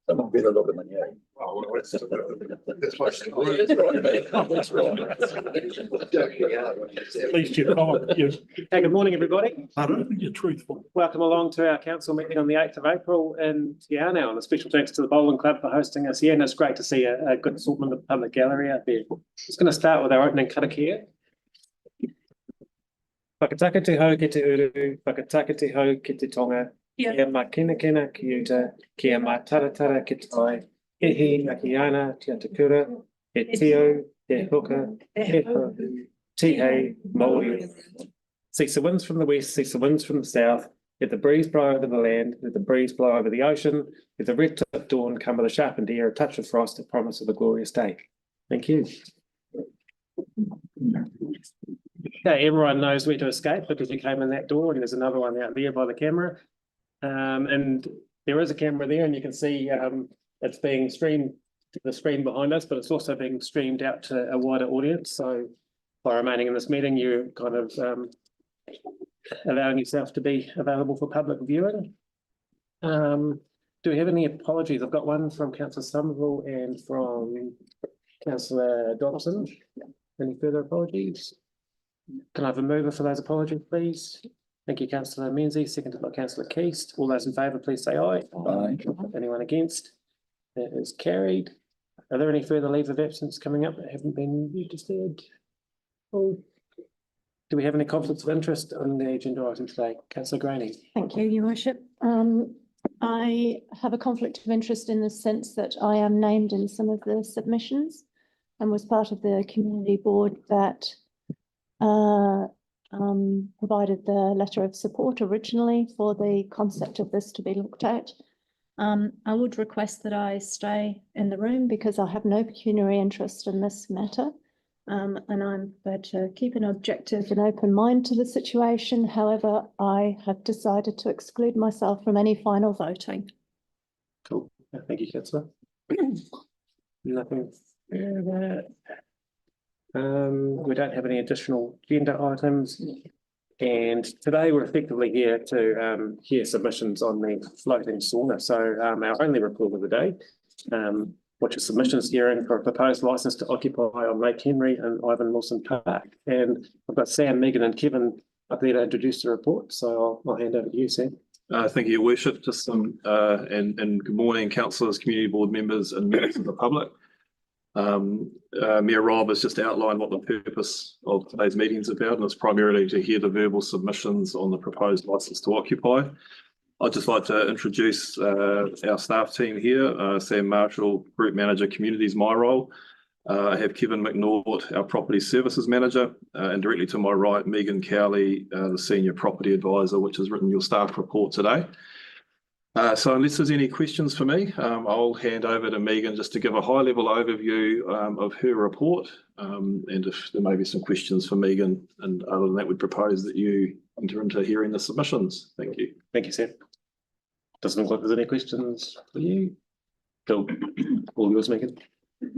Someone better looking than you. At least you're Hey, good morning, everybody. I don't think you're truthful. Welcome along to our council meeting on the 8th of April in Te Anau, and a special thanks to the Bowling Club for hosting us here. And it's great to see a good assortment of the public gallery out there. Just going to start with our opening karakia. Whakataka te hau ki te uru, whakataka te hau ki te tonga, kia makinakina ki uta, kia mataratara ki te ai, he akiana te atakura, he tio, he hoka, he hohu, te hei, maui. Seeks the winds from the west, seeks the winds from the south, let the breeze blow over the land, let the breeze blow over the ocean, let the red tip dawn come with a sharpened air, a touch of frost, a promise of a glorious day. Thank you. Okay, everyone knows where to escape because you came in that door, and there's another one out there by the camera. And there is a camera there, and you can see it's being streamed to the screen behind us, but it's also being streamed out to a wider audience. So by remaining in this meeting, you're kind of allowing yourself to be available for public viewing. Do we have any apologies? I've got one from Councillor Somerville and from Councillor Dobson. Any further apologies? Can I have a mover for those apologies, please? Thank you, Councillor Menzies, seconded by Councillor Keast. All those in favour, please say aye. Aye. Anyone against? That is carried. Are there any further leaves of absence coming up that haven't been registered? Oh. Do we have any conflicts of interest on the agenda item today? Councillor Graney. Thank you, Your Worship. I have a conflict of interest in the sense that I am named in some of the submissions and was part of the community board that provided the letter of support originally for the concept of this to be looked at. I would request that I stay in the room because I have no pecuniary interest in this matter. And I'm prepared to keep an objective and open mind to the situation. However, I have decided to exclude myself from any final voting. Cool. Thank you, Councillor. Nothing further. We don't have any additional agenda items. And today we're effectively here to hear submissions on the floating sauna. So our only report of the day, which is submissions hearing for a proposed licence to occupy on Lake Henry and Ivan Wilson Park. And I've got Sam, Megan and Kevin up there to introduce the report. So I'll hand over to you, Sam. Thank you, Your Worship. Just some and good morning, councillors, community board members and members of the public. Mayor Rob has just outlined what the purpose of today's meeting is about, and it's primarily to hear the verbal submissions on the proposed licence to occupy. I'd just like to introduce our staff team here. Sam Marshall, Group Manager, Communities, my role. I have Kevin McNaught, our Property Services Manager, and directly to my right, Megan Cowley, the Senior Property Advisor, which has written your staff report today. So unless there's any questions for me, I'll hand over to Megan just to give a high-level overview of her report, and if there may be some questions for Megan, and other than that, we'd propose that you enter into hearing the submissions. Thank you. Thank you, Sam. Doesn't look like there's any questions for you. Cool. All yours, Megan.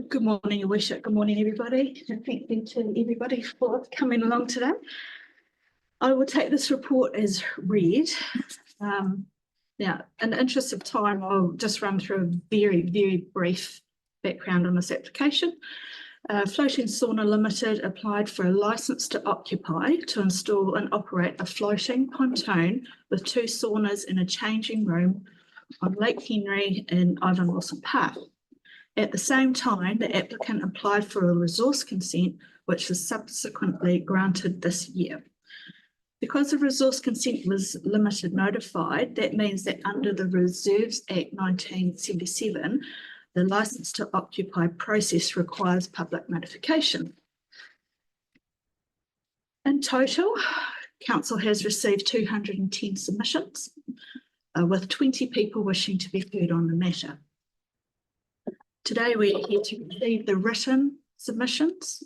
Good morning, Your Worship. Good morning, everybody. And thank you to everybody for coming along today. I will take this report as read. Now, in the interest of time, I'll just run through a very, very brief background on this application. Floating Sauna Limited applied for a licence to occupy to install and operate a floating pontoon with 2 saunas in a changing room on Lake Henry in Ivan Wilson Park. At the same time, the applicant applied for a resource consent, which was subsequently granted this year. Because the resource consent was limited notified, that means that under the Reserves Act 1977, the licence to occupy process requires public notification. In total, Council has received 210 submissions, with 20 people wishing to be heard on the matter. Today, we are here to receive the written submissions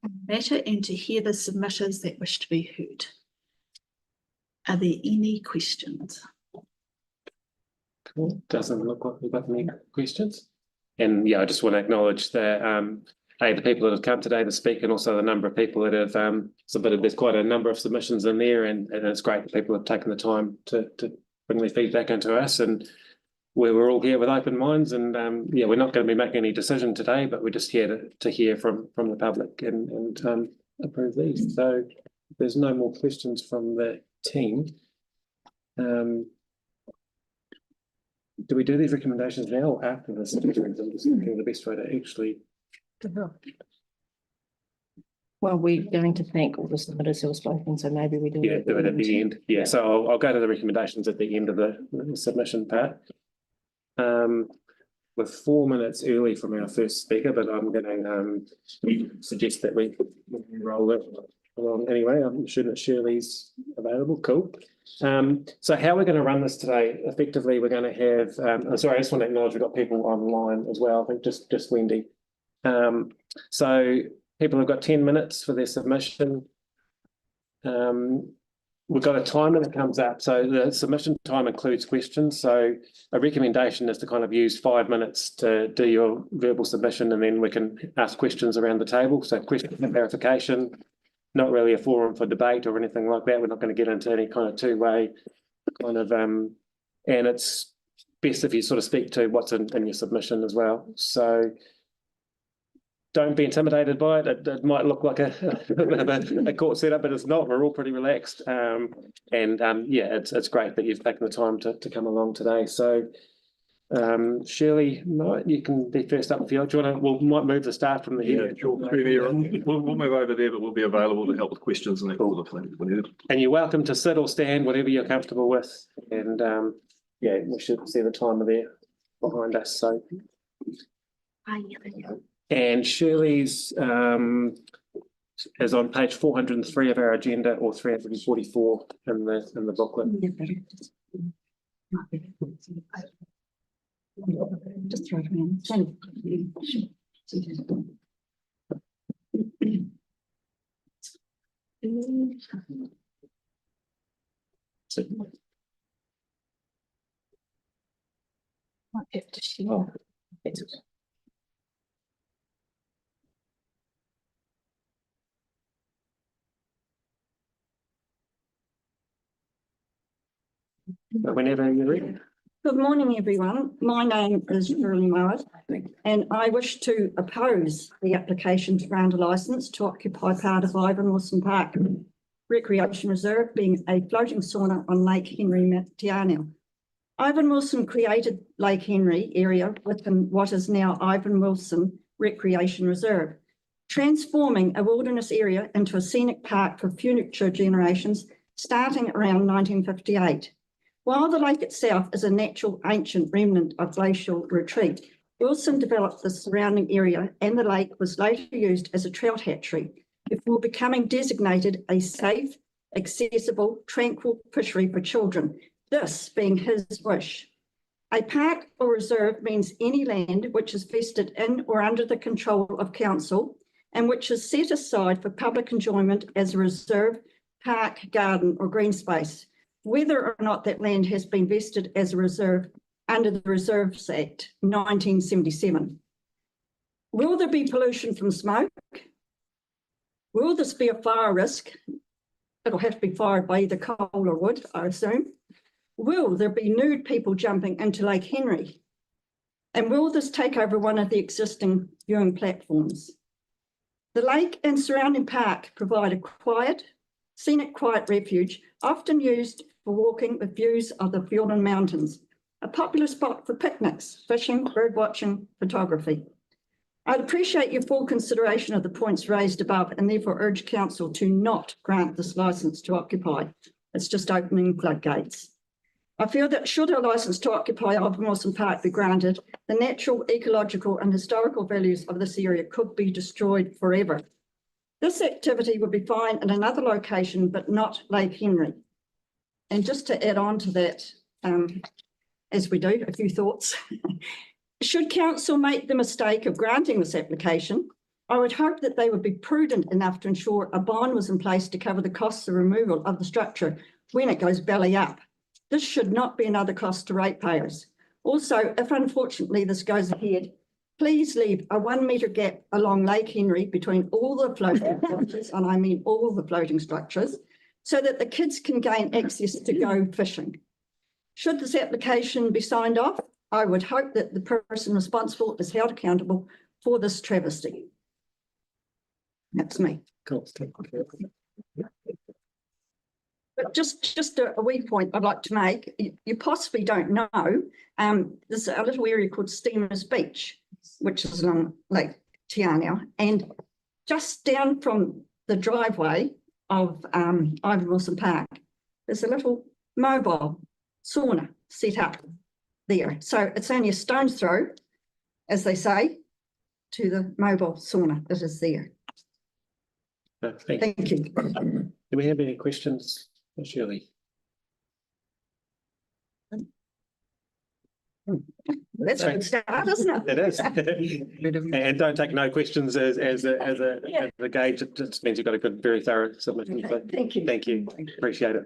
on the matter and to hear the submitters that wish to be heard. Are there any questions? Cool. Doesn't look like we've got any questions. And yeah, I just want to acknowledge the people that have come today to speak, and also the number of people that have submitted. There's quite a number of submissions in there, and it's great that people have taken the time to bring their feedback into us. And we're all here with open minds, and yeah, we're not going to be making any decision today, but we're just here to hear from the public and approve these. So if there's no more questions from the team. Do we do these recommendations now or after this? I'm just thinking the best way to actually. Well, we're going to thank all the submitters who have spoken, so maybe we do. Yeah, do it at the end. Yeah, so I'll go to the recommendations at the end of the submission part. We're 4 minutes early from our first speaker, but I'm going to suggest that we roll it along anyway. I'm sure that Shirley's available. Cool. So how we're going to run this today, effectively, we're going to have, sorry, I just want to acknowledge we've got people online as well. I think just Wendy. So people have got 10 minutes for their submission. We've got a timer that comes up. So the submission time includes questions. So a recommendation is to kind of use 5 minutes to do your verbal submission, and then we can ask questions around the table. So question and clarification, not really a forum for debate or anything like that. We're not going to get into any kind of two-way kind of, and it's best if you sort of speak to what's in your submission as well. So don't be intimidated by it. It might look like a court setup, but it's not. We're all pretty relaxed. Yeah, it's great that you've taken the time to come along today. So Shirley, you can be first up if you like. Do you want to, we might move the staff from the Yeah, here. sure. We'll move over there, but we'll be available to help with questions and that sort of thing. And you're welcome to sit or stand, whatever you're comfortable with. And yeah, we should see the timer there behind us. So. And Shirley's is on page 403 of our agenda, or 344 in the booklet. Just throw it around. Might have to share. But whenever you're ready. Good morning, everyone. My name is Shirley Mowat, and I wish to oppose the application to grant a licence to occupy part of Ivan Wilson Park Recreation Reserve, being a floating sauna on Lake Henry Matianao. Ivan Wilson created Lake Henry area within what is now Ivan Wilson Recreation Reserve, transforming a wilderness area into a scenic park for future generations starting around 1958. While the lake itself is a natural ancient remnant of glacial retreat, Wilson developed the surrounding area, and the lake was later used as a trout hatchery before becoming designated a safe, accessible, tranquil fishery for children, this being his wish. A park or reserve means any land which is vested in or under the control of council and which is set aside for public enjoyment as a reserve, park, garden or green space, whether or not that land has been vested as a reserve under the Reserves Act 1977. Will there be pollution from smoke? Will this be a fire risk? It'll have to be fired by either coal or wood, I assume. Will there be nude people jumping into Lake Henry? And will this take over one of the existing viewing platforms? The lake and surrounding park provide a quiet, scenic quiet refuge, often used for walking with views of the Fiordland Mountains, a popular spot for picnics, fishing, bird watching, photography. I'd appreciate your full consideration of the points raised above and therefore urge council to not grant this licence to occupy. It's just opening floodgates. I feel that should a licence to occupy Ivan Wilson Park be granted, the natural, ecological and historical values of this area could be destroyed forever. This activity would be fine in another location, but not Lake Henry. And just to add on to that, as we do, a few thoughts. Should council make the mistake of granting this application, I would hope that they would be prudent enough to ensure a bond was in place to cover the costs of removal of the structure when it goes belly up. This should not be another cost to ratepayers. Also, if unfortunately this goes ahead, please leave a 1 metre gap along Lake Henry between all the floating structures, and I mean all the floating structures, so that the kids can gain access to go fishing. Should this application be signed off, I would hope that the person responsible is held accountable for this travesty. That's me. Cool. But just a wee point I'd like to make. You possibly don't know, there's a little area called Steamers Beach, which is along Lake Te and just down from the driveway of Ivan Wilson Park, there's a little mobile sauna set up there. So it's only a stone's throw, as they say, to the mobile sauna that is there. Thank you. Do we have any questions, Shirley? That's a good start, isn't it? It is. And don't take no questions as a gauge. It just means you've got a good, very thorough submission. So Thank you. thank you. Appreciate it.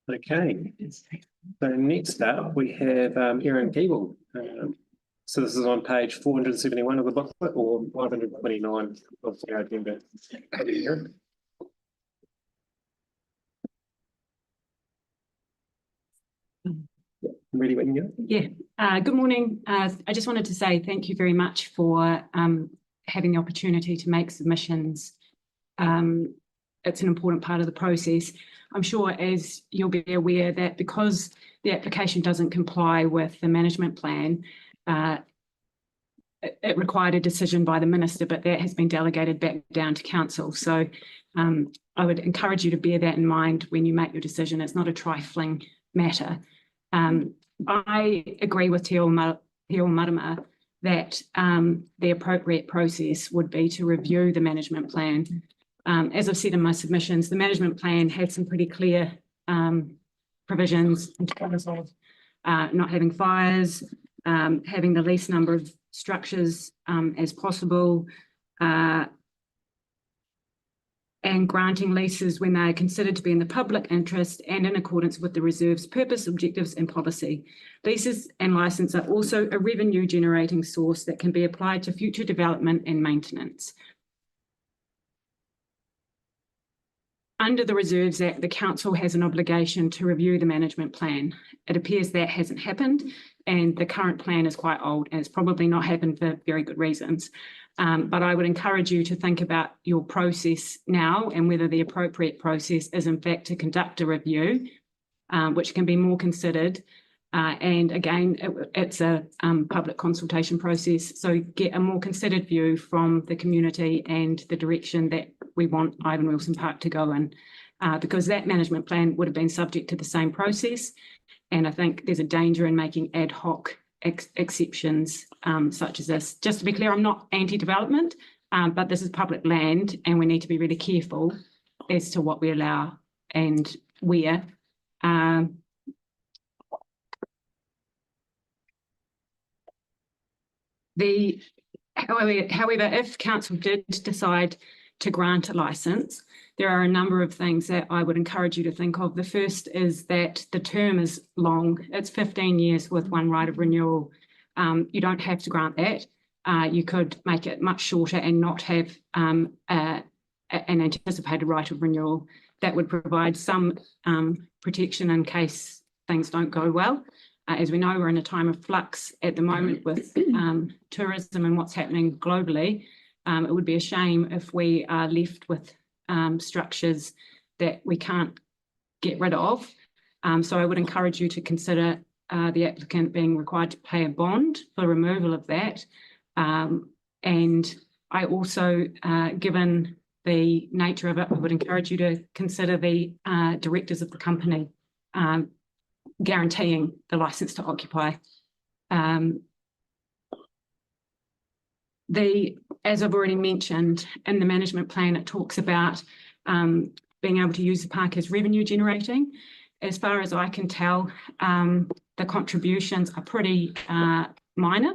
Okay. So next up, we have Erin Keeble. So this is on page 471 of the booklet or 529 of the agenda. Erin? Ready when you go? Yeah, good morning. I just wanted to say thank you very much for having the opportunity to make submissions. It's an important part of the process. I'm sure, as you'll be aware, that because the application doesn't comply with the management plan, it required a decision by the minister, but that has been delegated back down to council. So I would encourage you to bear that in mind when you make your decision. It's not a trifling matter. I agree with Te Ao Marama that the appropriate process would be to review the management plan. As I've said in my submissions, the management plan had some pretty clear provisions in terms of not having fires, having the least number of structures as possible, and granting leases when they are considered to be in the public interest and in accordance with the reserve's purpose, objectives and policy. Leases and license are also a revenue generating source that can be applied to future development and maintenance. Under the Reserves Act, the council has an obligation to review the management plan. It appears that hasn't happened, and the current plan is quite old, and it's probably not happened for very good reasons. But I would encourage you to think about your process now and whether the appropriate process is in fact to conduct a review, which can be more considered. And again, it's a public consultation process, so get a more considered view from the community and the direction that we want Ivan Wilson Park to go in, because that management plan would have been subject to the same process. And I think there's a danger in making ad hoc exceptions such as this. Just to be clear, I'm not anti-development, but this is public land and we need to be really careful as to what we allow and where. However, if council did decide to grant a licence, there are a number of things that I would encourage you to think of. The first is that the term is long. It's 15 years with one right of renewal. You don't have to grant that. You could make it much shorter and not have an anticipated right of renewal. That would provide some protection in case things don't go well. As we know, we're in a time of flux at the moment with tourism and what's happening globally. It would be a shame if we are left with structures that we can't get rid of. So I would encourage you to consider the applicant being required to pay a bond for removal of that. And I also, given the nature of it, I would encourage you to consider the directors of the company guaranteeing the licence to occupy. As I've already mentioned, in the management plan, it talks about being able to use the park as revenue generating. As far as I can tell, the contributions are pretty minor.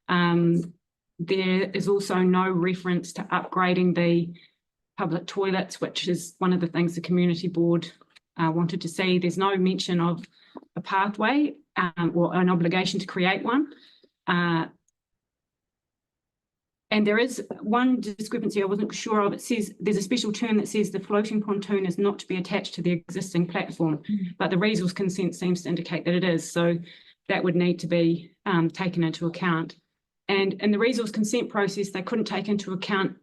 There is also no reference to upgrading the public toilets, which is one of the things the community board wanted to see. There's no mention of a pathway or an obligation to create one. And there is one discrepancy I wasn't sure of. It says there's a special term that says the floating pontoon is not to be attached to the existing platform, but the resource consent seems to indicate that it is. So that would need to be taken into account. And in the resource consent process, they couldn't take into account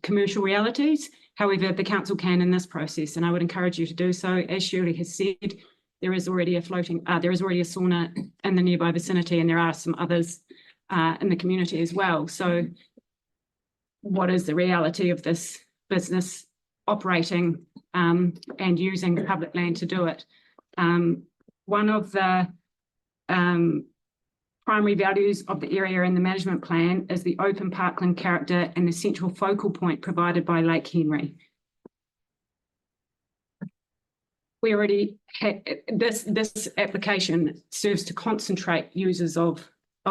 commercial realities. However, the council can in this process, and I would encourage you to do so. As Shirley has said, there is already a sauna in the nearby vicinity, and there are some others in the community as well. So what is the reality of this business operating and using the public land to do it? One of the primary values of the area in the management plan is the open parkland character and the central focal point provided by Lake Henry. We already had this application serves to concentrate users of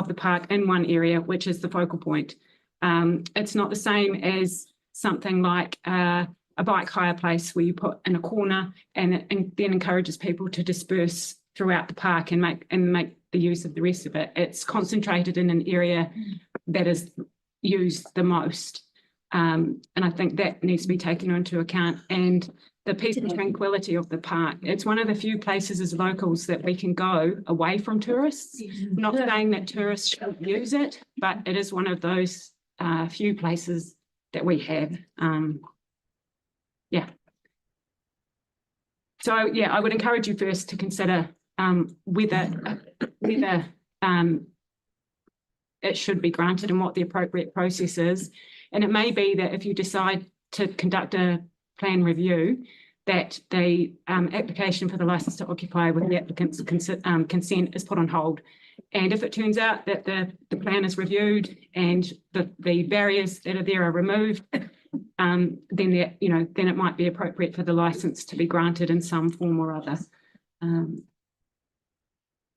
the park in one area, which is the focal point. It's not the same as something like a bike hire place where you put in a corner and then encourages people to disperse throughout the park and make the use of the rest of it. It's concentrated in an area that is used the most. And I think that needs to be taken into account. And the peace and tranquility of the park. It's one of the few places as locals that we can go away from tourists. Not saying that tourists should use it, but it is one of those few places that we have. Yeah. So yeah, I would encourage you first to consider whether it should be granted and what the appropriate process is. And it may be that if you decide to conduct a plan review, that the application for the license to occupy with the applicant's consent is put on hold. And if it turns out that the plan is reviewed and the barriers that are there are removed, then it might be appropriate for the license to be granted in some form or other.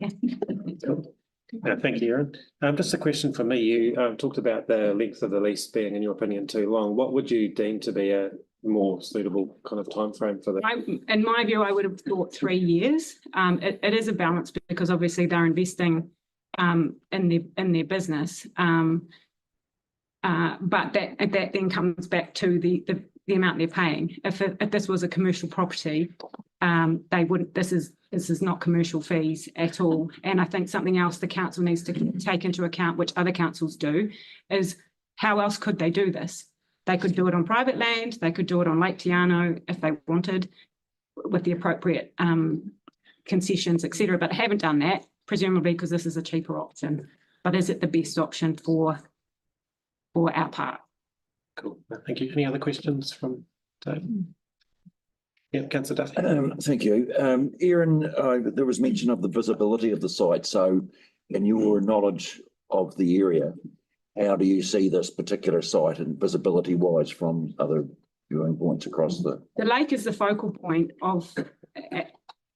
Yeah. Thank you, Erin. Just a question for me. You talked about the length of the lease being, in your opinion, too long. What would you deem to be a more suitable kind of timeframe for that? In my view, I would have thought 3 years. It is a balance because obviously they're investing in their business, but that then comes back to the amount they're paying. If this was a commercial property, they wouldn't. This is not commercial fees at all. And I think something else the council needs to take into account, which other councils do, is how else could they do this? They could do it on private land. They could do it on Lake Tiano if they wanted, with the appropriate concessions, etc. But haven't done that, presumably because this is a cheaper option. But is it the best option for our park? Cool. Thank you. Any other questions from Dave? Yeah, Councillor Duffy. Thank you. Erin, there was mention of the visibility of the site. So in your knowledge of the area, how do you see this particular site and visibility wise from other viewing points across the? The lake is the focal point of,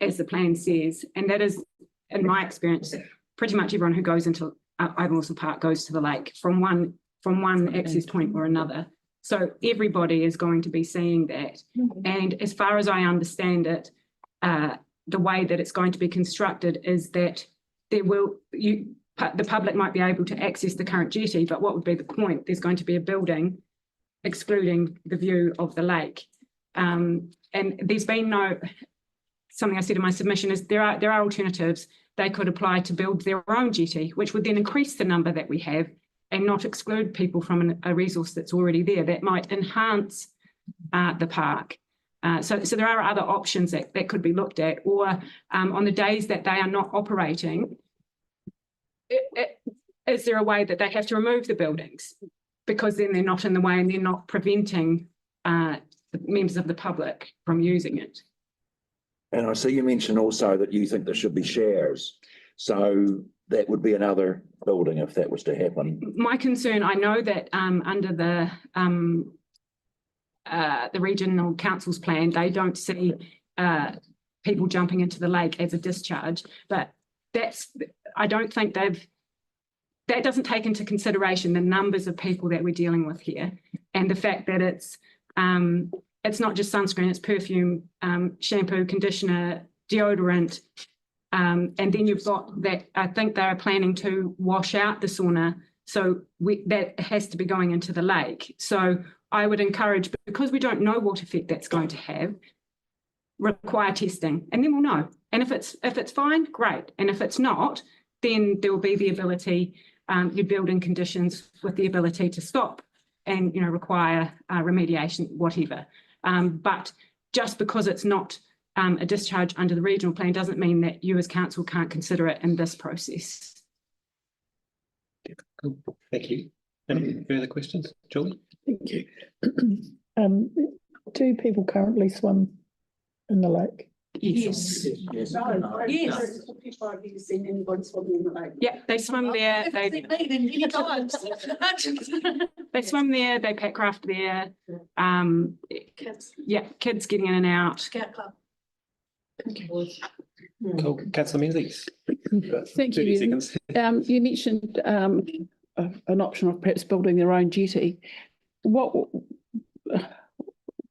as the plan says, and that is, in my experience, pretty much everyone who goes into Ivanhoe Park goes to the lake from one access point or another. So everybody is going to be seeing that. And as far as I understand it, the way that it's going to be constructed is that the public might be able to access the current jetty, but what would be the point? There's going to be a building excluding the view of the lake. And there's been something I said in my submission is there are alternatives. They could apply to build their own jetty, which would then increase the number that we have and not exclude people from a resource that's already there that might enhance the park. So there are other options that could be looked at, or on the days that they are not operating, is there a way that they have to remove the buildings because then they're not in the way and they're not preventing the members of the public from using it? And I see you mentioned also that you think there should be shares. So that would be another building if that was to happen. My concern, I know that under the regional council's plan, they don't see people jumping into the lake as a discharge, but I don't think that doesn't take into consideration the numbers of people that we're dealing with here, and the fact that it's not just sunscreen, it's perfume, shampoo, conditioner, deodorant, and then you've got that. I think they're planning to wash out the sauna So that has to be going into the lake. So I would encourage, because we don't know what effect that's going to have, require testing, and then we'll know. And if it's fine, great. And if it's not, then there will be the ability, you build in conditions with the ability to stop and, you know, require remediation, whatever. But just because it's not a discharge under the regional plan doesn't mean that you as council can't consider it in this process. Cool. Thank you. Any further questions, Julie? Thank you. Do people currently swim in the lake? Yes. Yes. Yes. Yeah, they swim there. They swim there. They pack craft there. Kids. Yeah, kids getting in and out. Scout club. Cool. Councillor Menzies. Thank 30 you. seconds. You mentioned an option of perhaps building their own jetty. What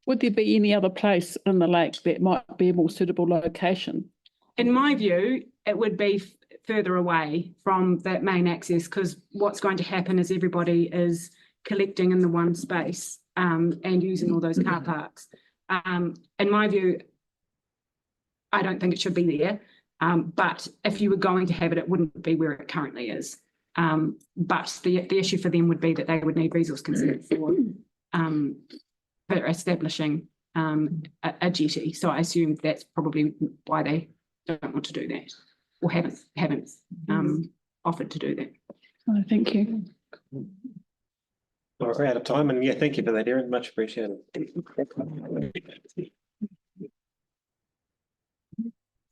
would there be any other place in the lake that might be a more suitable location? In my view, it would be further away from that main access, because what's going to happen is everybody is collecting in the one space and using all those car parks. In my view, I don't think it should be there. But if you were going to have it, it wouldn't be where it currently is. But the issue for them would be that they would need resource consent for establishing a jetty. So I assume that's probably why they don't want to do that, or haven't offered to do that. Oh, thank you. Well, we're out of time, and yeah, thank you for that, Erin. Much appreciated.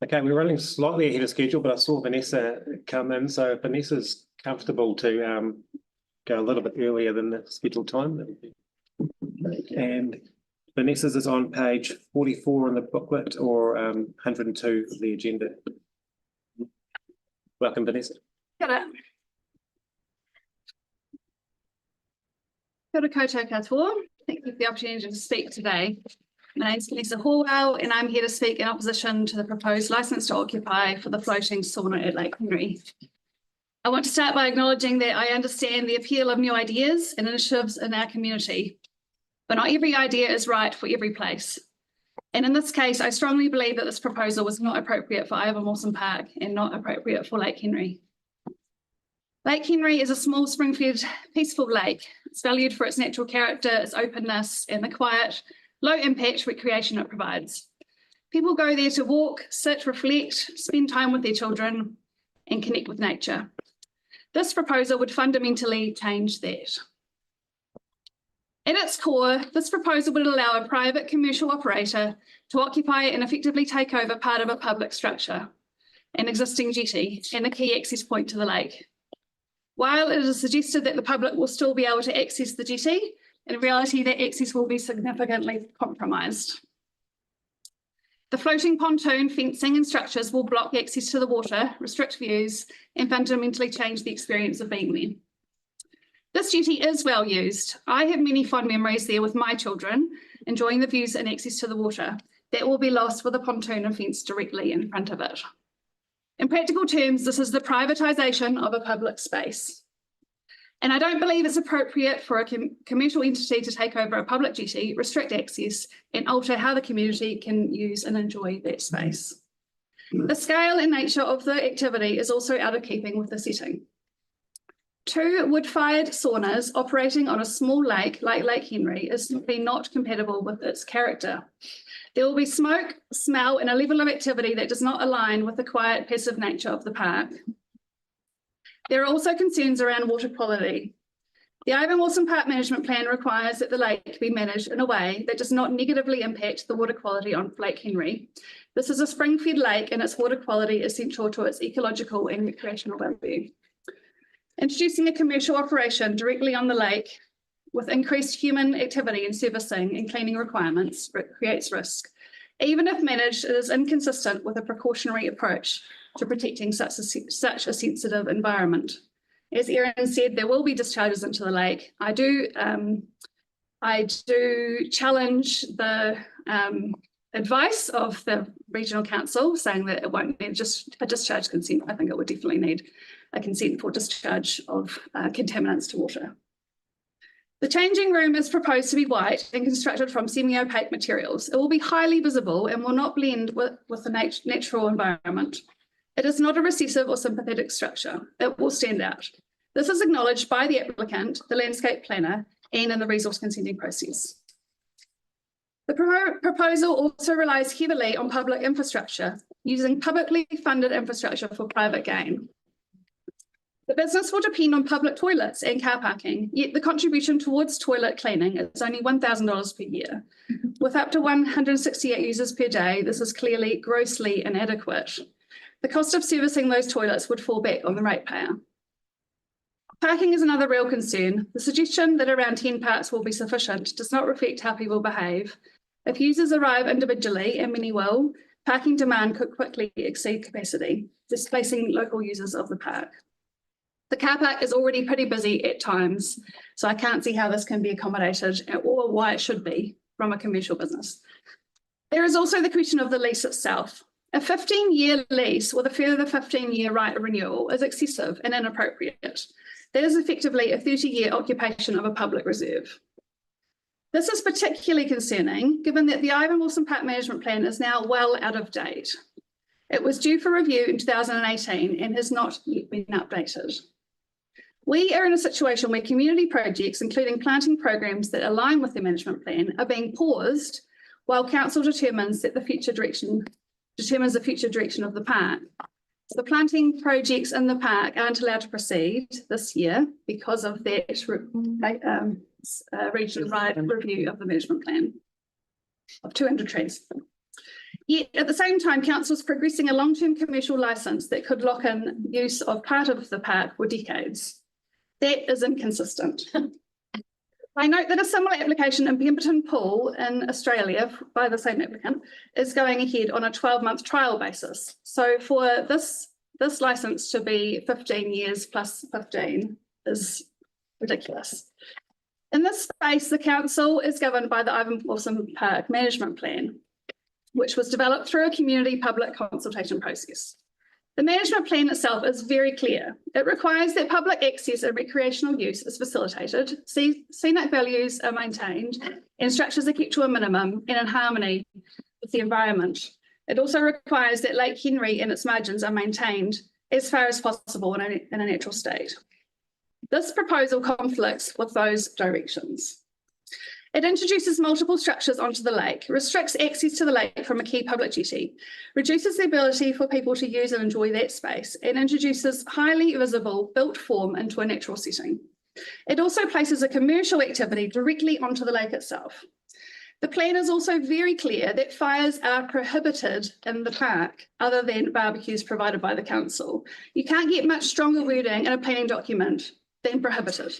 Okay, we're running slightly ahead of schedule, but I saw Vanessa come in, so if Vanessa's comfortable to go a little bit earlier than the scheduled time. And Vanessa's is on page 44 in the booklet, or 102 of the agenda. Welcome, Vanessa. Kia ora. Kia ora koutou katoa. Thank you for the opportunity to speak today. My name is Vanessa Horwell, and I'm here to speak in opposition to the proposed licence to occupy for the floating sauna at Lake Henry. I want to start by acknowledging that I understand the appeal of new ideas and initiatives in our community, but not every idea is right for every place. And in this case, I strongly believe that this proposal was not appropriate for Ivan Wilson Park and not appropriate for Lake Henry. Lake Henry is a small spring-fed, peaceful lake. It's valued for its natural character, its openness, and the quiet, low-impact recreation it provides. People go there to walk, sit, reflect, spend time with their children, and connect with nature. This proposal would fundamentally change that. At its core, this proposal would allow a private commercial operator to occupy and effectively take over part of a public structure, an existing jetty, and a key access point to the lake. While it is suggested that the public will still be able to access the jetty, in reality, that access will be significantly compromised. The floating pontoon, fencing and structures will block access to the water, restrict views, and fundamentally change the experience of being there. This jetty is well used. I have many fond memories there with my children, enjoying the views and access to the water. That will be lost with a pontoon and fence directly in front of it. In practical terms, this is the privatisation of a public space. And I don't believe it's appropriate for a commercial entity to take over a public jetty, restrict access, and alter how the community can use and enjoy that space. The scale and nature of the activity is also out of keeping with the setting. 2 wood-fired saunas operating on a small lake like Lake Henry is simply not compatible with its character. There will be smoke, smell, and a level of activity that does not align with the quiet, passive nature of the park. There are also concerns around water quality. The Ivan Wilson Park Management Plan requires that the lake be managed in a way that does not negatively impact the water quality on Lake Henry. This is a spring-fed lake, and its water quality is central to its ecological and recreational value. Introducing a commercial operation directly on the lake with increased human activity in servicing and cleaning requirements creates risk. Even if managed, it is inconsistent with a precautionary approach to protecting such a sensitive environment. As Erin said, there will be discharges into the lake. I do challenge the advice of the regional council saying that it won't need just a discharge consent. I think it would definitely need a consent for discharge of contaminants to water. The changing room is proposed to be white and constructed from semi-opaque materials. It will be highly visible and will not blend with the natural environment. It is not a recessive or sympathetic structure. It will stand out. This is acknowledged by the applicant, the landscape planner, and in the resource consenting process. The proposal also relies heavily on public infrastructure, using publicly funded infrastructure for private gain. The business will depend on public toilets and car parking, yet the contribution towards toilet cleaning is only $1,000 per year. With up to 168 users per day, this is clearly grossly inadequate. The cost of servicing those toilets would fall back on the ratepayer. Parking is another real concern. The suggestion that around 10 parks will be sufficient does not reflect how people behave. If users arrive individually, and many will, parking demand could quickly exceed capacity, displacing local users of the park. The car park is already pretty busy at times, so I can't see how this can be accommodated or why it should be from a commercial business. There is also the question of the lease itself. A 15-year lease with a further 15-year right of renewal is excessive and inappropriate. That is effectively a 30-year occupation of a public reserve. This is particularly concerning given that the Ivan Wilson Park Management Plan is now well out of date. It was due for review in 2018 and has not yet been updated. We are in a situation where community projects, including planting programs that align with the management plan, are being paused while council determines the future direction of the park. So the planting projects in the park aren't allowed to proceed this year because of that regional right review of the management plan of 200 trees. Yet at the same time, council is progressing a long-term commercial licence that could lock in use of part of the park for decades. That is inconsistent. I note that a similar application in Pemberton Pool in Australia by the same applicant is going ahead on a 12-month trial basis. So for this licence to be 15 years plus 15 is ridiculous. In this space, the council is governed by the Ivan Wilson Park Management Plan, which was developed through a community public consultation process. The management plan itself is very clear. It requires that public access and recreational use is facilitated, scenic values are maintained, and structures are kept to a minimum and in harmony with the environment. It also requires that Lake Henry and its margins are maintained as far as possible in a natural state. This proposal conflicts with those directions. It introduces multiple structures onto the lake, restricts access to the lake from a key public jetty, reduces the ability for people to use and enjoy that space, and introduces highly visible built form into a natural setting. It also places a commercial activity directly onto the lake itself. The plan is also very clear that fires are prohibited in the park, other than barbecues provided by the council. You can't get much stronger wording in a planning document than prohibited.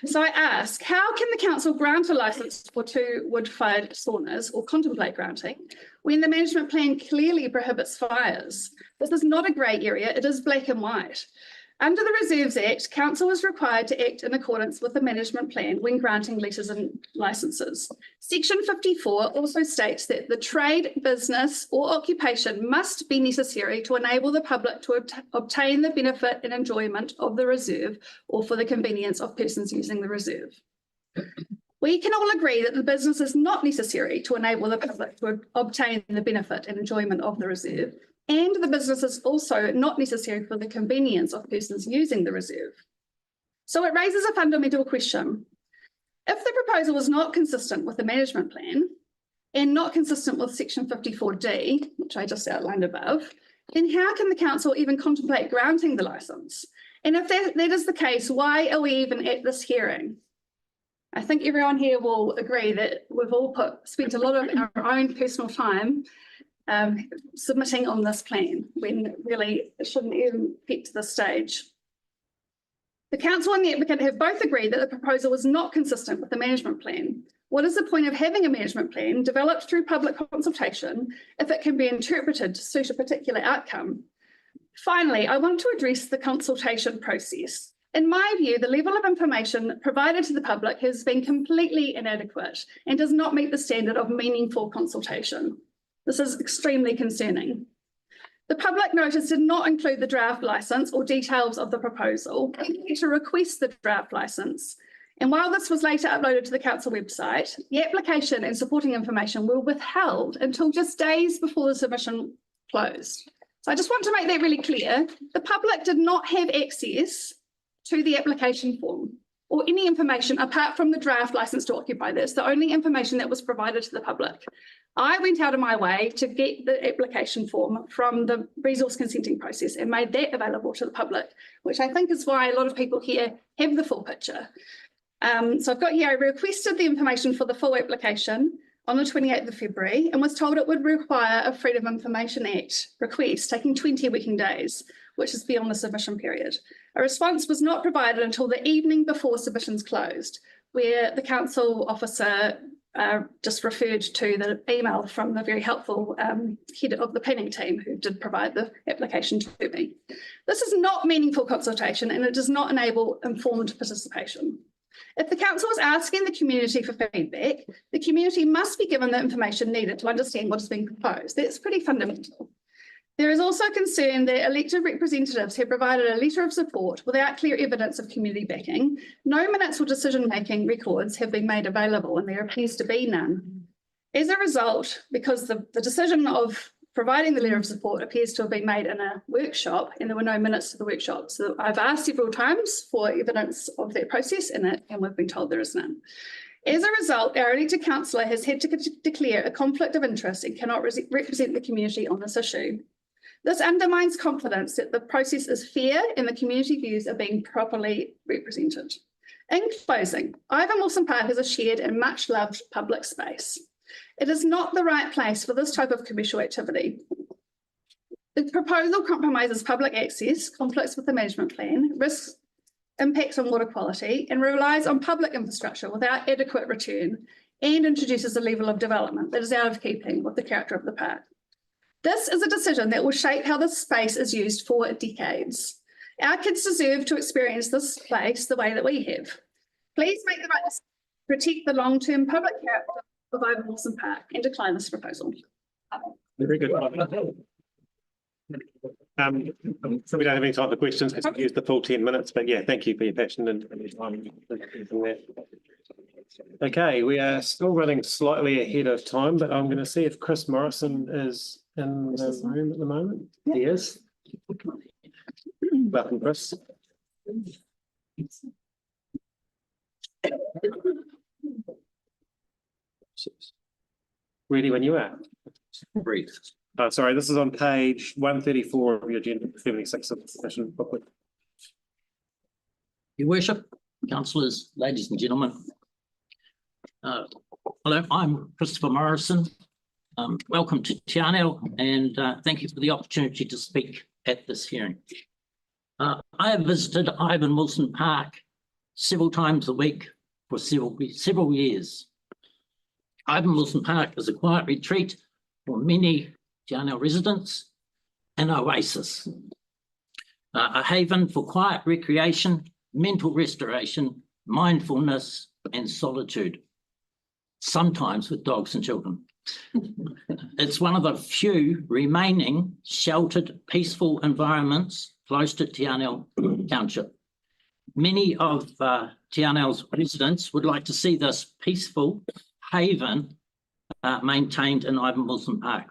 So I ask, how can the council grant a licence for 2 wood-fired saunas or contemplate granting when the management plan clearly prohibits fires? This is not a grey area, it is black and white. Under the Reserves Act, council is required to act in accordance with the management plan when granting leases and licences. Section 54 also states that the trade, business or occupation must be necessary to enable the public to obtain the benefit and enjoyment of the reserve or for the convenience of persons using the reserve. We can all agree that the business is not necessary to enable the public to obtain the benefit and enjoyment of the reserve. And the business is also not necessary for the convenience of persons using the reserve. So it raises a fundamental question. If the proposal is not consistent with the management plan and not consistent with section 54D, which I just outlined above, then how can the council even contemplate granting the licence? And if that is the case, why are we even at this hearing? I think everyone here will agree that we've all spent a lot of our own personal time submitting on this plan when really it shouldn't even get to this stage. The council and the applicant have both agreed that the proposal is not consistent with the management plan. What is the point of having a management plan developed through public consultation if it can be interpreted to suit a particular outcome? Finally, I want to address the consultation process. In my view, the level of information provided to the public has been completely inadequate and does not meet the standard of meaningful consultation. This is extremely concerning. The public notice did not include the draft licence or details of the proposal. We need to request the draft licence. And while this was later uploaded to the council website, the application and supporting information were withheld until just days before the submission closed. So I just want to make that really clear. The public did not have access to the application form or any information apart from the draft licence to occupy. That's the only information that was provided to the public. I went out of my way to get the application form from the resource consenting process and made that available to the public, which I think is why a lot of people here have the full picture. So I've got here, I requested the information for the full application on the 28th of February and was told it would require a Freedom of Information Act request taking 20 working days, which is beyond the submission period. A response was not provided until the evening before submissions closed, where the council officer just referred to the email from the very helpful head of the planning team who did provide the application to me. This is not meaningful consultation and it does not enable informed participation. If the council is asking the community for feedback, the community must be given the information needed to understand what is being proposed. That's pretty fundamental. There is also concern that elected representatives have provided a letter of support without clear evidence of community backing. No minutes or decision-making records have been made available and there appears to be none. As a result, because the decision of providing the letter of support appears to have been made in a workshop and there were no minutes to the workshop. So I've asked several times for evidence of that process and we've been told there is none. As a result, our elected councillor has had to declare a conflict of interest and cannot represent the community on this issue. This undermines confidence that the process is fair and the community views are being properly represented. In closing, Ivan Wilson Park is a shared and much loved public space. It is not the right place for this type of commercial activity. The proposal compromises public access, conflicts with the management plan, risks impacts on water quality, and relies on public infrastructure without adequate return, and introduces a level of development that is out of keeping with the character of the park. This is a decision that will shape how this space is used for decades. Our kids deserve to experience this place the way that we have. Please make the right decision to protect the long-term public character of Ivan Wilson Park and decline this proposal. Very good. So we don't have any time for questions because we used the full 10 minutes, but yeah, thank you for your passion and your time. Okay, we are still running slightly ahead of time, but I'm going to see if Chris Morrison is in the room at the moment. He is. Welcome, Chris. Ready when you are. Breathe. Oh, sorry, this is on page 134 of your agenda, 76 of the session booklet. Your Worship, councillors, ladies and gentlemen. Hello, I'm Christopher Morrison. Welcome to Te Anau and thank you for the opportunity to speak at this hearing. I have visited Ivan Wilson Park several times a week for several years. Ivan Wilson Park is a quiet retreat for many Te Anau residents, an oasis, a haven for quiet recreation, mental restoration, mindfulness and solitude, sometimes with dogs and children. It's one of the few remaining sheltered, peaceful environments close to Te Anau Township. Many of Te Anau's residents would like to see this peaceful haven maintained in Ivan Wilson Park.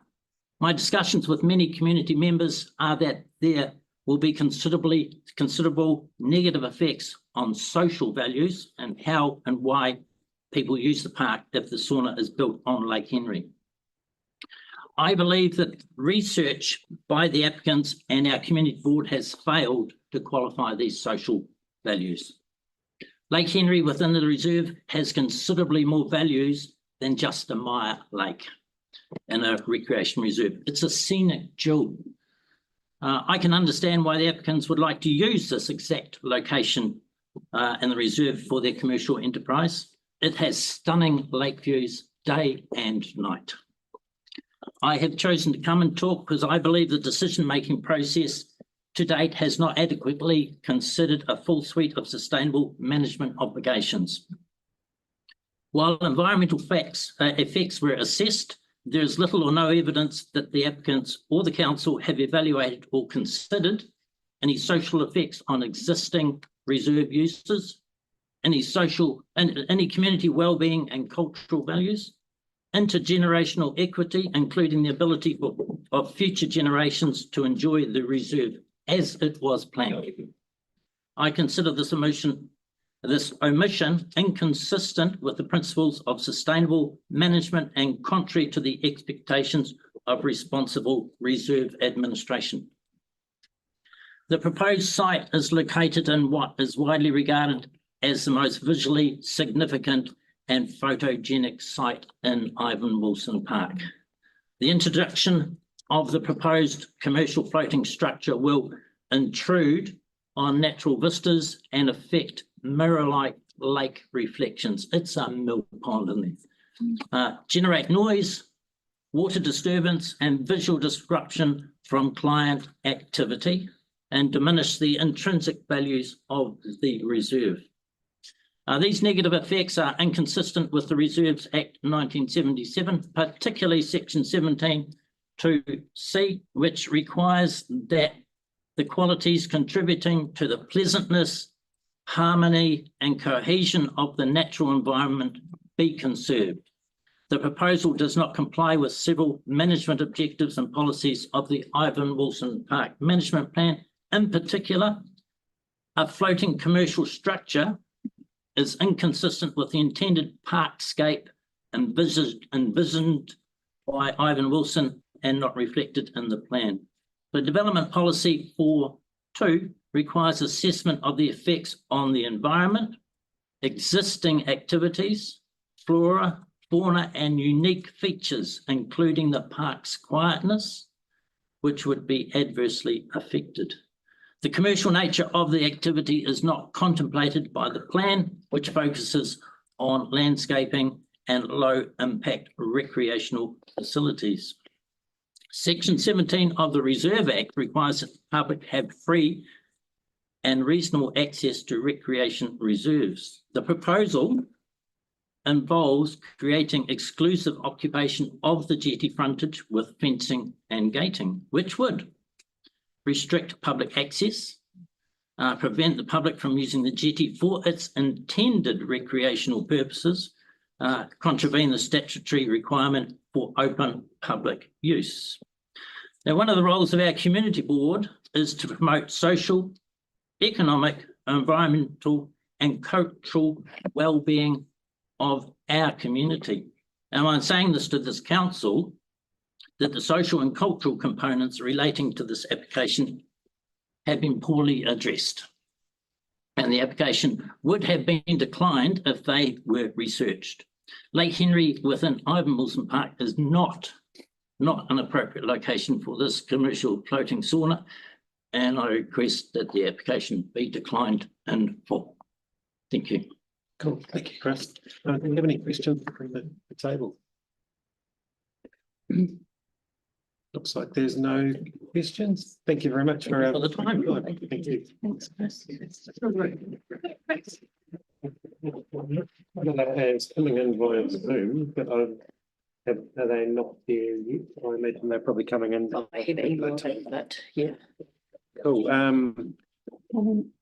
My discussions with many community members are that there will be considerable negative effects on social values and how and why people use the park if the sauna is built on Lake Henry. I believe that research by the applicants and our community board has failed to qualify these social values. Lake Henry within the reserve has considerably more values than just a mire lake in a recreation reserve. It's a scenic jewel. I can understand why the applicants would like to use this exact location in the reserve for their commercial enterprise. It has stunning lake views day and night. I have chosen to come and talk because I believe the decision-making process to date has not adequately considered a full suite of sustainable management obligations. While environmental effects were assessed there is little or no evidence that the applicants or the council have evaluated or considered any social effects on existing reserve uses, any social and any community well-being and cultural values, intergenerational equity, including the ability of future generations to enjoy the reserve as it was planned. I consider this omission inconsistent with the principles of sustainable management and contrary to the expectations of responsible reserve administration. The proposed site is located in what is widely regarded as the most visually significant and photogenic site in Ivan Wilson Park. The introduction of the proposed commercial floating structure will intrude on natural vistas and affect mirror-like lake reflections. It's a mill pond in there. Generate noise, water disturbance, and visual disruption from client activity, and diminish the intrinsic values of the reserve. These negative effects are inconsistent with the Reserves Act 1977, particularly Section 17(2)(c), which requires that the qualities contributing to the pleasantness, harmony, and cohesion of the natural environment be conserved. The proposal does not comply with several management objectives and policies of the Ivan Wilson Park Management Plan. In particular, a floating commercial structure is inconsistent with the intended parkscape envisioned by Ivan Wilson and not reflected in the plan. The development policy 4.2 requires assessment of the effects on the environment, existing activities, flora, fauna, and unique features, including the park's quietness, which would be adversely affected. The commercial nature of the activity is not contemplated by the plan, which focuses on landscaping and low-impact recreational facilities. Section 17 of the Reserve Act requires that the public have free and reasonable access to recreation reserves. The proposal involves creating exclusive occupation of the jetty frontage with fencing and gating, which would restrict public access, prevent the public from using the jetty for its intended recreational purposes, contravene the statutory requirement for open public use. Now, one of the roles of our community board is to promote social, economic, environmental, and cultural well-being of our community. And I'm saying this to this council, that the social and cultural components relating to this application have been poorly addressed. And the application would have been declined if they were researched. Lake Henry within Ivan Wilson Park is not an appropriate location for this commercial floating sauna, and I request that the application be declined in full. Thank you. Cool, thank you, Chris. Do you have any questions from the table? Looks like there's no questions. Thank you very much for the time. Thank you. Thanks, Chris. It's coming in via Zoom, but are they not there yet? I imagine they're probably coming in. I have emailed it, but yeah. Cool.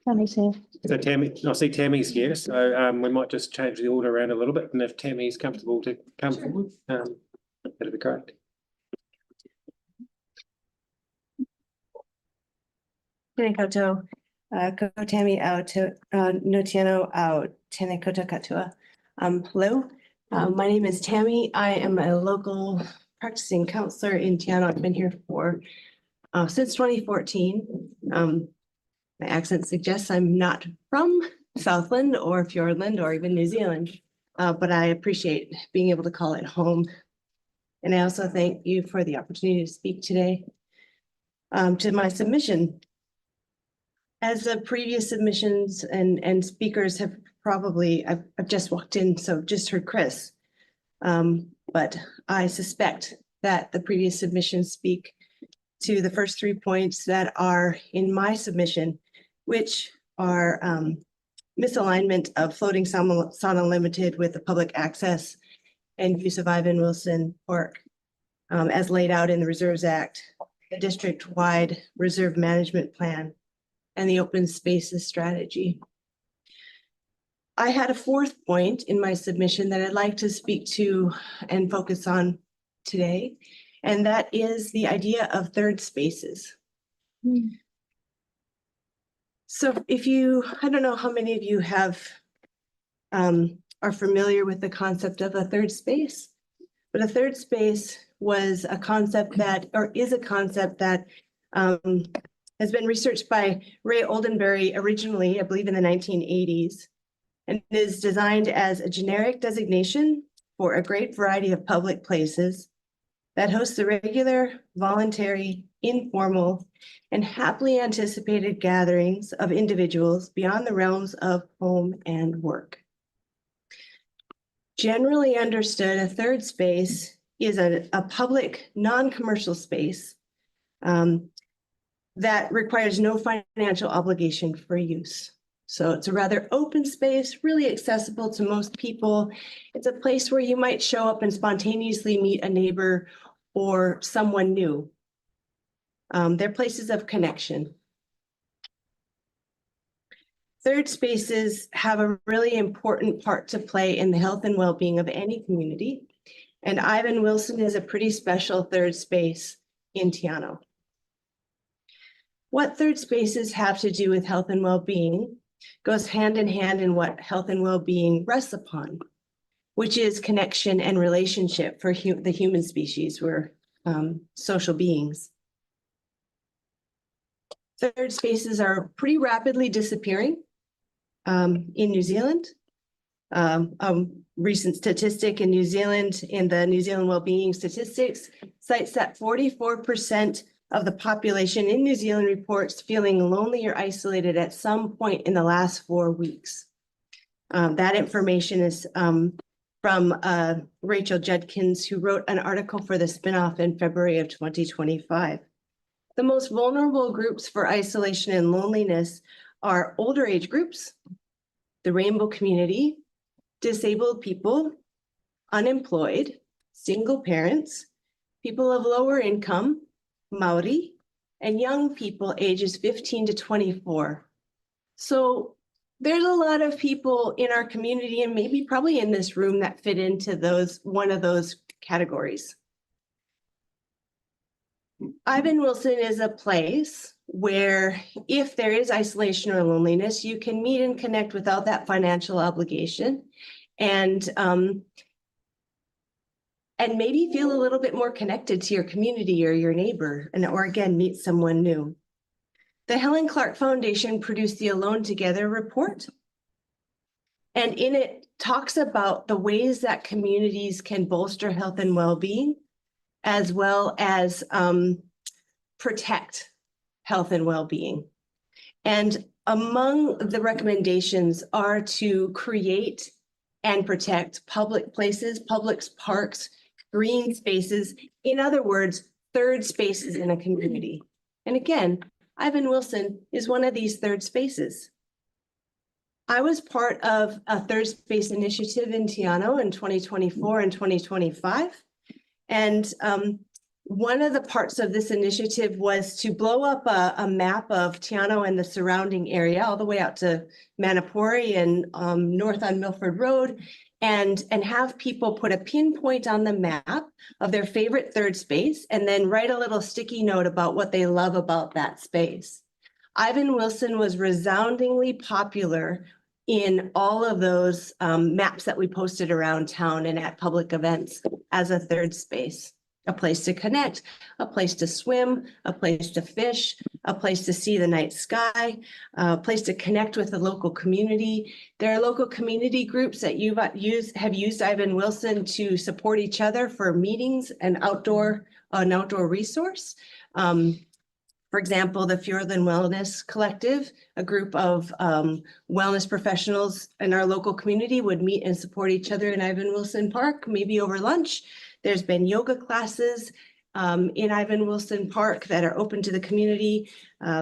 Tammy's here. So Tammy, I see Tammy's here, so we might just change the order around a little bit, and if Tammy's comfortable to come forward, that'd be great. Tēnā koutou, ko Tammy au no tiano au tēnā koutou katoa. Hello, my name is Tammy. I am a local practicing counselor in Tiano. I've been here for since 2014. My accent suggests I'm not from Southland or Fiordland or even New Zealand, but I appreciate being able to call it home. And I also thank you for the opportunity to speak today. To my submission, as the previous submissions and speakers have probably, I've just walked in, so just heard Chris. But I suspect that the previous submissions speak to the first 3 points that are in my submission, which are misalignment of floating sauna limited with the public access and use of Ivan Wilson Park as laid out in the Reserves Act, the district-wide reserve management plan, and the open spaces strategy. I had a fourth point in my submission that I'd like to speak to and focus on today, and that is the idea of third spaces. So if you, I don't know how many of you have are familiar with the concept of a third space, but a third space was a concept that, or is a concept that has been researched by Ray Oldenberry originally, I believe in the 1980s, and is designed as a generic designation for a great variety of public places that host the regular, voluntary, informal, and happily anticipated gatherings of individuals beyond the realms of home and work. Generally understood, a third space is a public, non-commercial space that requires no financial obligation for use. So it's a rather open space, really accessible to most people. It's a place where you might show up and spontaneously meet a neighbor or someone new. They're places of connection. Third spaces have a really important part to play in the health and well-being of any community. And Ivan Wilson is a pretty special third space in Teano. What third spaces have to do with health and well-being goes hand in hand in what health and well-being rests upon, which is connection and relationship for the human species. We're social beings. Third spaces are pretty rapidly disappearing in New Zealand. A recent statistic in New Zealand, in the New Zealand Wellbeing Statistics, cites that 44% of the population in New Zealand reports feeling lonely or isolated at some point in the last 4 weeks. That information is from Rachel Judkins, who wrote an article for the spinoff in February of 2025. The most vulnerable groups for isolation and loneliness are older age groups, the rainbow community, disabled people, unemployed, single parents, people of lower income, Maori, and young people ages 15 to 24. So there's a lot of people in our community and maybe probably in this room that fit into one of those categories. Ivan Wilson is a place where if there is isolation or loneliness, you can meet and connect without that financial obligation and maybe feel a little bit more connected to your community or your neighbor, or again, meet someone new. The Helen Clark Foundation produced the Alone Together report. And in it talks about the ways that communities can bolster health and well-being, as well as protect health and well-being. And among the recommendations are to create and protect public places, public parks, green spaces, in other words, third spaces in a community. And again, Ivan Wilson is one of these third spaces. I was part of a third space initiative in Teano in 2024 and 2025. And one of the parts of this initiative was to blow up a map of Teano and the surrounding area, all the way out to Manapori and north on Milford Road, and have people put a pinpoint on the map of their favorite third space and then write a little sticky note about what they love about that space. Ivan Wilson was resoundingly popular in all of those maps that we posted around town and at public events as a third space. A place to connect, a place to swim, a place to fish, a place to see the night sky, a place to connect with the local community. There are local community groups that have used Ivan Wilson to support each other for meetings and an outdoor resource. For example, the Fjordland Wellness Collective, a group of wellness professionals in our local community, would meet and support each other in Ivan Wilson Park, maybe over lunch. There's been yoga classes in Ivan Wilson Park that are open to the community.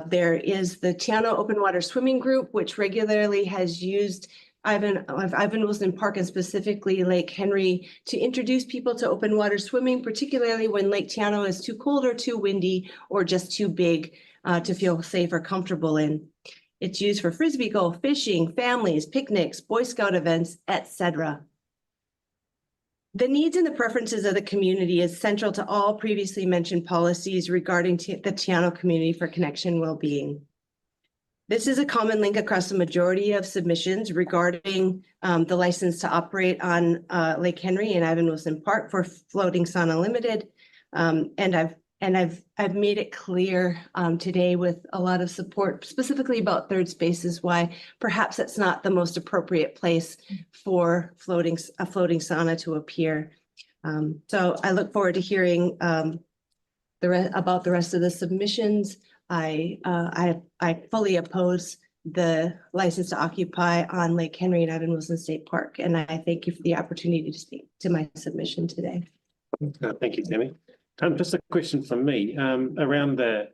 There is the Teano Open Water Swimming Group, which regularly has used of Ivan Wilson Park and specifically Lake Henry to introduce people to open water swimming, particularly when Lake Tiano is too cold or too windy or just too big to feel safe or comfortable in. It's used for frisbee golf, fishing, families, picnics, Boy Scout events, etc. The needs and the preferences of the community is central to all previously mentioned policies regarding the Tiano community for connection and well-being. This is a common link across the majority of submissions regarding the license to operate on Lake Henry and Ivan Wilson Park for Floating Sauna Limited. I've made it clear today with a lot of support, specifically about third spaces, why perhaps it's not the most appropriate place for a floating sauna to appear. So I look forward to hearing about the rest of the submissions. I fully oppose the license to occupy on Lake Henry and Ivan Wilson State Park, and I thank you for the opportunity to speak to my submission today. Thank you, Tammy. Just a question from me around it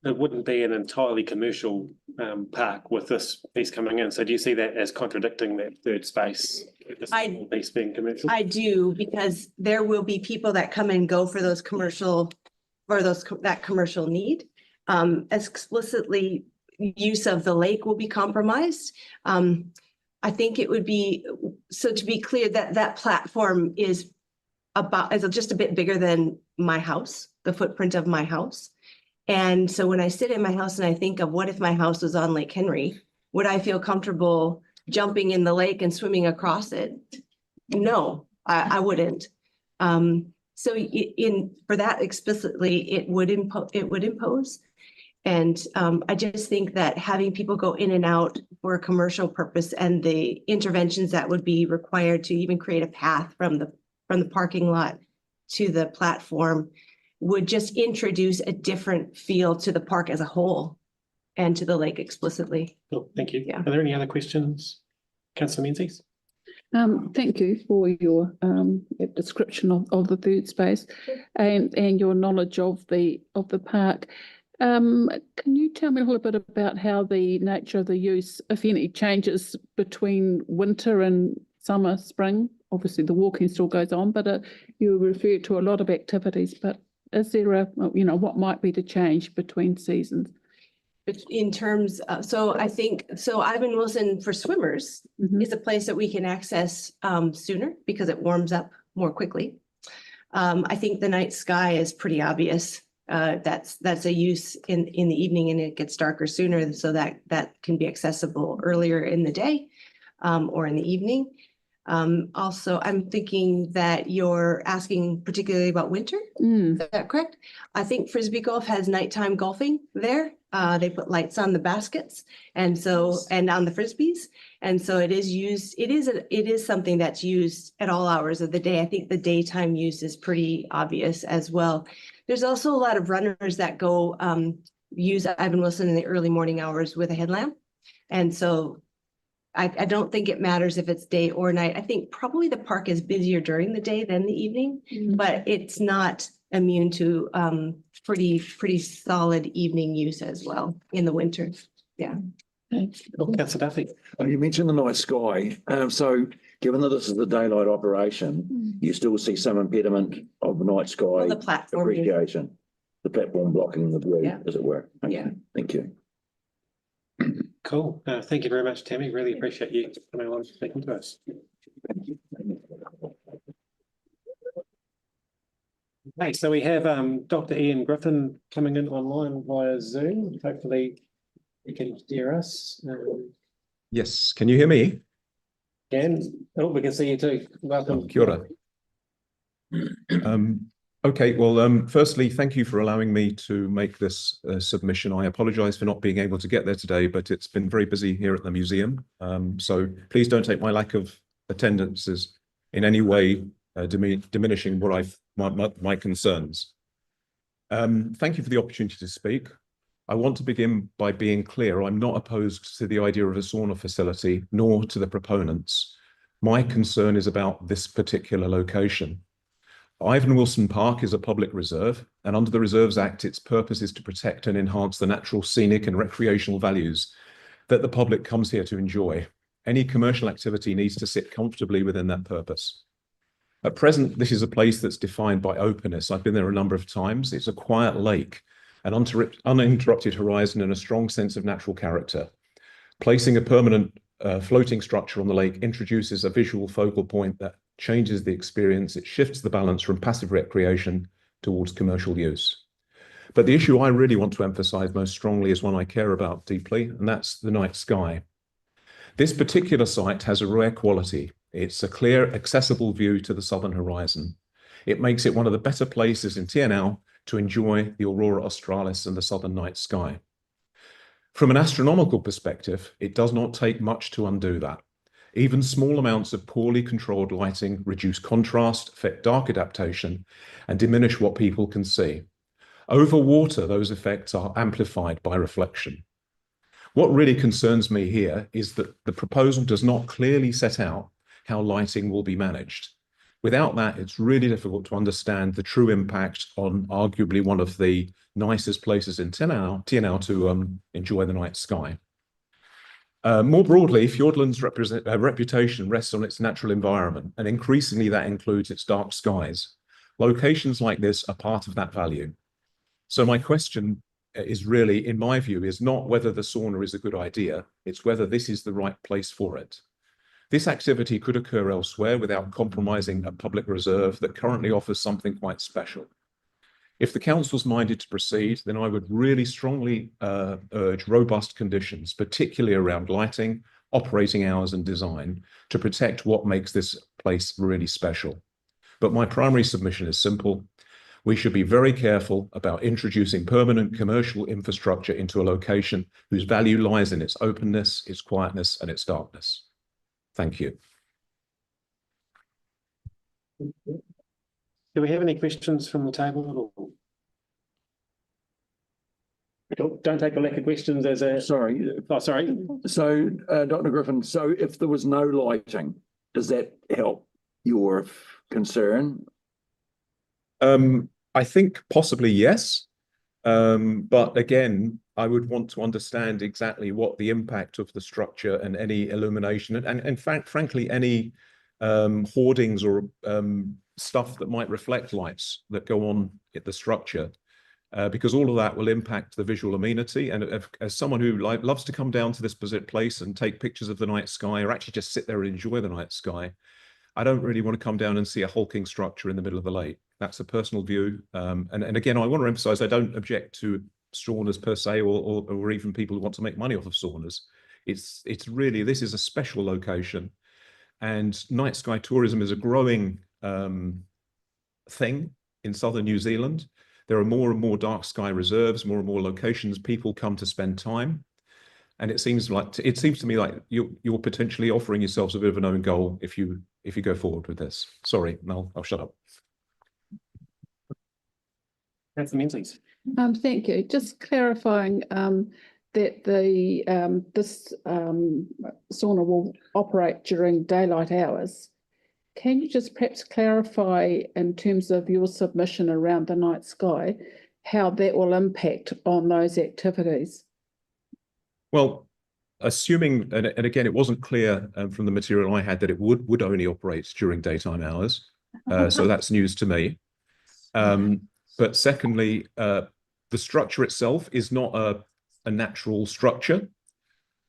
wouldn't be an entirely commercial park with this piece coming in. So do you see that as contradicting that third space? This piece being commercial? I do, because there will be people that come and go for those commercial, or that commercial need. Explicitly, use of the lake will be compromised. I think it would be, so to be clear, that platform is just a bit bigger than my house, the footprint of my house. And so when I sit in my house and I think of what if my house was on Lake Henry, would I feel comfortable jumping in the lake and swimming across it? No, I wouldn't. So for that explicitly, it would impose. And I just think that having people go in and out for a commercial purpose and the interventions that would be required to even create a path from the parking lot to the platform would just introduce a different feel to the park as a whole and to the lake explicitly. Cool, thank you. Yeah. Are there any other questions? Councillor Menzies? Thank you for your description of the third space and your knowledge of the park. Can you tell me a little bit about how the nature of the use, if any, changes between winter and summer, spring? Obviously, the walking still goes on, but you refer to a lot of activities. But is there what might be the change between seasons? In terms of, I think Ivan Wilson for swimmers is a place that we can access sooner because it warms up more quickly. I think the night sky is pretty obvious. That's a use in the evening, and it gets darker sooner, so that can be accessible earlier in the day or in the evening. Also, I'm thinking that you're asking particularly about winter. Is that correct? I think Frisbee Golf has nighttime golfing there. They put lights on the baskets and on the Frisbees. And so it is used, it is something that's used at all hours of the day. I think the daytime use is pretty obvious as well. There's also a lot of runners that go use Ivan Wilson in the early morning hours with a headlamp. And so I don't think it matters if it's day or night. I think probably the park is busier during the day than the evening, but it's not immune to pretty solid evening use as well in the winter. Yeah. Councillor Duffy. You mentioned the night sky. So given that this is a daylight operation, you still see some impediment of the night sky The platform appreciation, the platform blocking the view, Yeah. as it were. Okay. Yeah. Thank you. Cool. Thank you very much, Tammy. Really appreciate you coming along and speaking to us. Okay, so we have Dr. Ian Griffin coming in online via Zoom. Hopefully you can hear us. Yes, can you hear me? We can see you too. Welcome. Kia ora. Okay, well, firstly, thank you for allowing me to make this submission. I apologise for not being able to get there today, but it's been very busy here at the museum. So please don't take my lack of attendance as in any way diminishing what my concerns. Thank you for the opportunity to speak. I want to begin by being clear. I'm not opposed to the idea of a sauna facility, nor to the proponents. My concern is about this particular location. Ivan Wilson Park is a public reserve, and under the Reserves Act, its purpose is to protect and enhance the natural, scenic and recreational values that the public comes here to enjoy. Any commercial activity needs to sit comfortably within that purpose. At present, this is a place that's defined by openness. I've been there a number of times. It's a quiet lake, an uninterrupted horizon, and a strong sense of natural character. Placing a permanent floating structure on the lake introduces a visual focal point that changes the experience. It shifts the balance from passive recreation towards commercial use. But the issue I really want to emphasize most strongly is one I care about deeply, and that's the night sky. This particular site has a rare quality. It's a clear, accessible view to the southern horizon. It makes it one of the better places in TNL to enjoy the aurora australis and the southern night sky. From an astronomical perspective, it does not take much to undo that. Even small amounts of poorly controlled lighting reduce contrast, affect dark adaptation, and diminish what people can see. Over water, those effects are amplified by reflection. What really concerns me here is that the proposal does not clearly set out how lighting will be managed. Without that, it's really difficult to understand the true impact on arguably one of the nicest places in TNL to enjoy the night sky. More broadly, Fiordland's reputation rests on its natural environment, and increasingly that includes its dark skies. Locations like this are part of that value. So my question is really, in my view, is not whether the sauna is a good idea, it's whether this is the right place for it. This activity could occur elsewhere without compromising a public reserve that currently offers something quite special. If the council's minded to proceed, then I would really strongly urge robust conditions, particularly around lighting, operating hours and design, to protect what makes this place really special. But my primary submission is simple. We should be very careful about introducing permanent commercial infrastructure into a location whose value lies in its openness, its quietness, and its darkness. Thank you. Do we have any questions from the table at all? Don't take a lack of questions as a... Sorry. Oh, sorry. So, Dr. Griffin, so if there was no lighting, does that help your concern? I think possibly yes. But again, I would want to understand exactly what the impact of the structure and any illumination and in fact, frankly, any hoardings or stuff that might reflect lights that go on at the structure, because all of that will impact the visual amenity. And as someone who loves to come down to this place and take pictures of the night sky, or actually just sit there and enjoy the night sky, I don't really want to come down and see a hulking structure in the middle of the lake. That's a personal view. And again, I want to emphasize, I don't object to saunas per se, or even people who want to make money off of saunas. It's really, this is a special location, and night sky tourism is a growing thing in southern New Zealand. There are more and more dark sky reserves, more and more locations people come to spend time. And it seems to me like you're potentially offering yourselves a bit of an own goal if you go forward with this. Sorry, I'll shut up. That's the Menzies. Thank you. Just clarifying that this sauna will operate during daylight hours. Can you just perhaps clarify in terms of your submission around the night sky, how that will impact on those activities? Well, assuming, and again, it wasn't clear from the material I had that it would only operate during daytime hours. So that's news to me. But secondly, the structure itself is not a natural structure.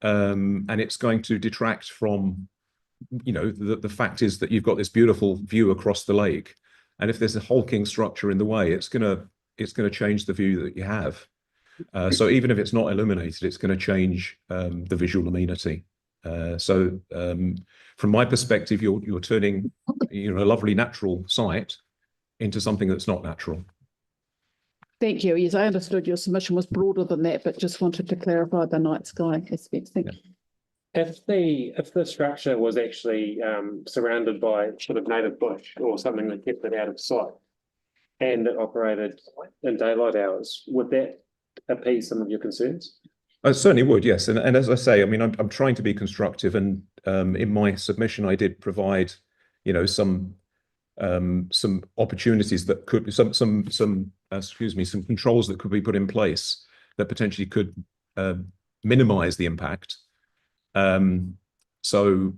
And it's going to detract from, the fact is that you've got this beautiful view across the lake. And if there's a hulking structure in the way, it's gonna change the view that you have. So even if it's not illuminated, it's going to change the visual amenity. So from my perspective, you're turning a lovely natural site into something that's not natural. Thank you. Yes, I understood your submission was broader than that, but just wanted to clarify the night sky aspects. Thank you. If the structure was actually surrounded by sort of native bush or something that kept it out of sight, and it operated in daylight hours, would that appease some of your concerns? I certainly would, yes. And as I say, I mean, I'm trying to be constructive, and in my submission, I did provide, some opportunities that could some controls that could be put in place that potentially could minimize the impact. So,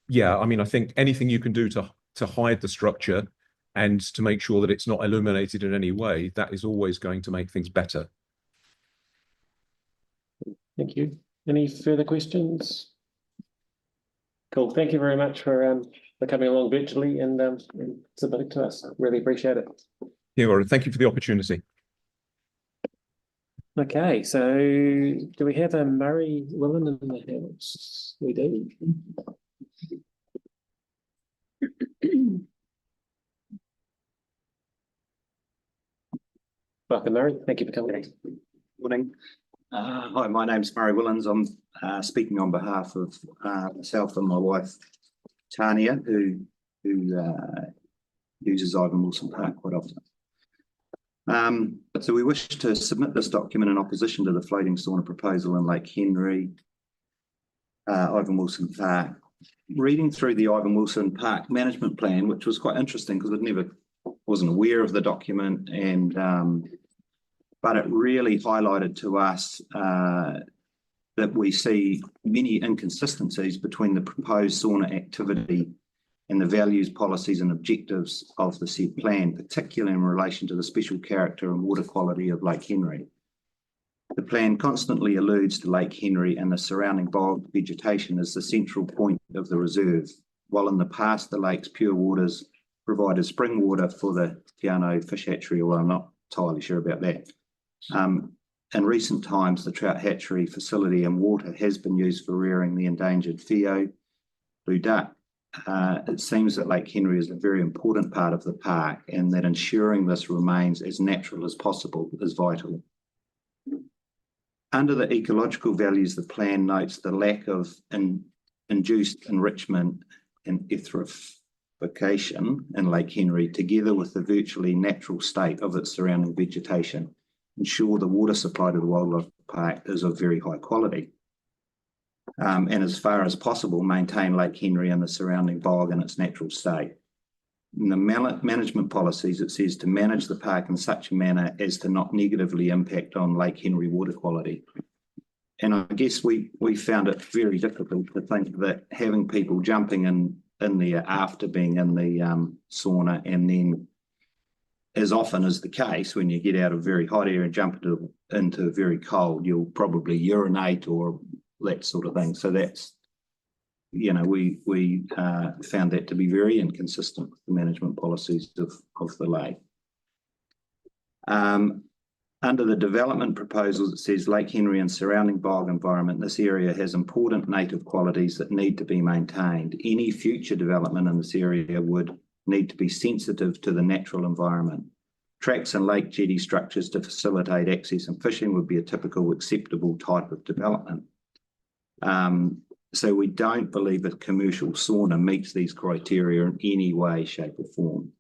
yeah, I mean, I think anything you can do to hide the structure and to make sure that it's not illuminated in any way, that is always going to make things better. Thank you. Any further questions? Cool. Thank you very much for coming along virtually and submitting to us. Really appreciate it. Yeah, thank you for the opportunity. Okay, so do we have a Murray Willen in the house? We do. Welcome, Murray. Thank you for coming. Morning. Hi, my name's Murray Willens. I'm speaking on behalf of myself and my wife, Tania, who uses Ivan Wilson Park quite often. So we wish to submit this document in opposition to the floating sauna proposal in Lake Henry, Ivan Wilson Park. Reading through the Ivan Wilson Park management plan, which was quite interesting because I wasn't aware of the document, and but it really highlighted to us that we see many inconsistencies between the proposed sauna activity and the values, policies and objectives of the said plan, particularly in relation to the special character and water quality of Lake Henry. The plan constantly alludes to Lake Henry and the surrounding bog vegetation as the central point of the reserve, while in the past the lake's pure waters provided spring water for the Te Anau fish hatchery, although I'm not entirely sure about that. In recent times, the trout hatchery facility and water has been used for rearing the endangered whio, blue duck. It seems that Lake Henry is a very important part of the park, and that ensuring this remains as natural as possible is vital. Under the ecological values, the plan notes the lack of induced enrichment and eutrophication in Lake Henry, together with the virtually natural state of its surrounding vegetation, ensure the water supply to the wildlife park is of very high quality. And as far as possible, maintain Lake Henry and the surrounding bog in its natural state. In the management policies, it says to manage the park in such a manner as to not negatively impact on Lake Henry water quality. And I guess we found it very difficult to think that having people jumping in there after being in the sauna, and then, as often is the case, when you get out of very hot air and jump into very cold, you'll probably urinate or that sort of thing. So that's, you know, we found that to be very inconsistent with the management policies of the lake. Under the development proposals, it says Lake Henry and surrounding bog environment, this area has important native qualities that need to be maintained. Any future development in this area would need to be sensitive to the natural environment. Tracks and lake jetty structures to facilitate access and fishing would be a typical acceptable type of development. So we don't believe that commercial sauna meets these criteria in any way, shape or form.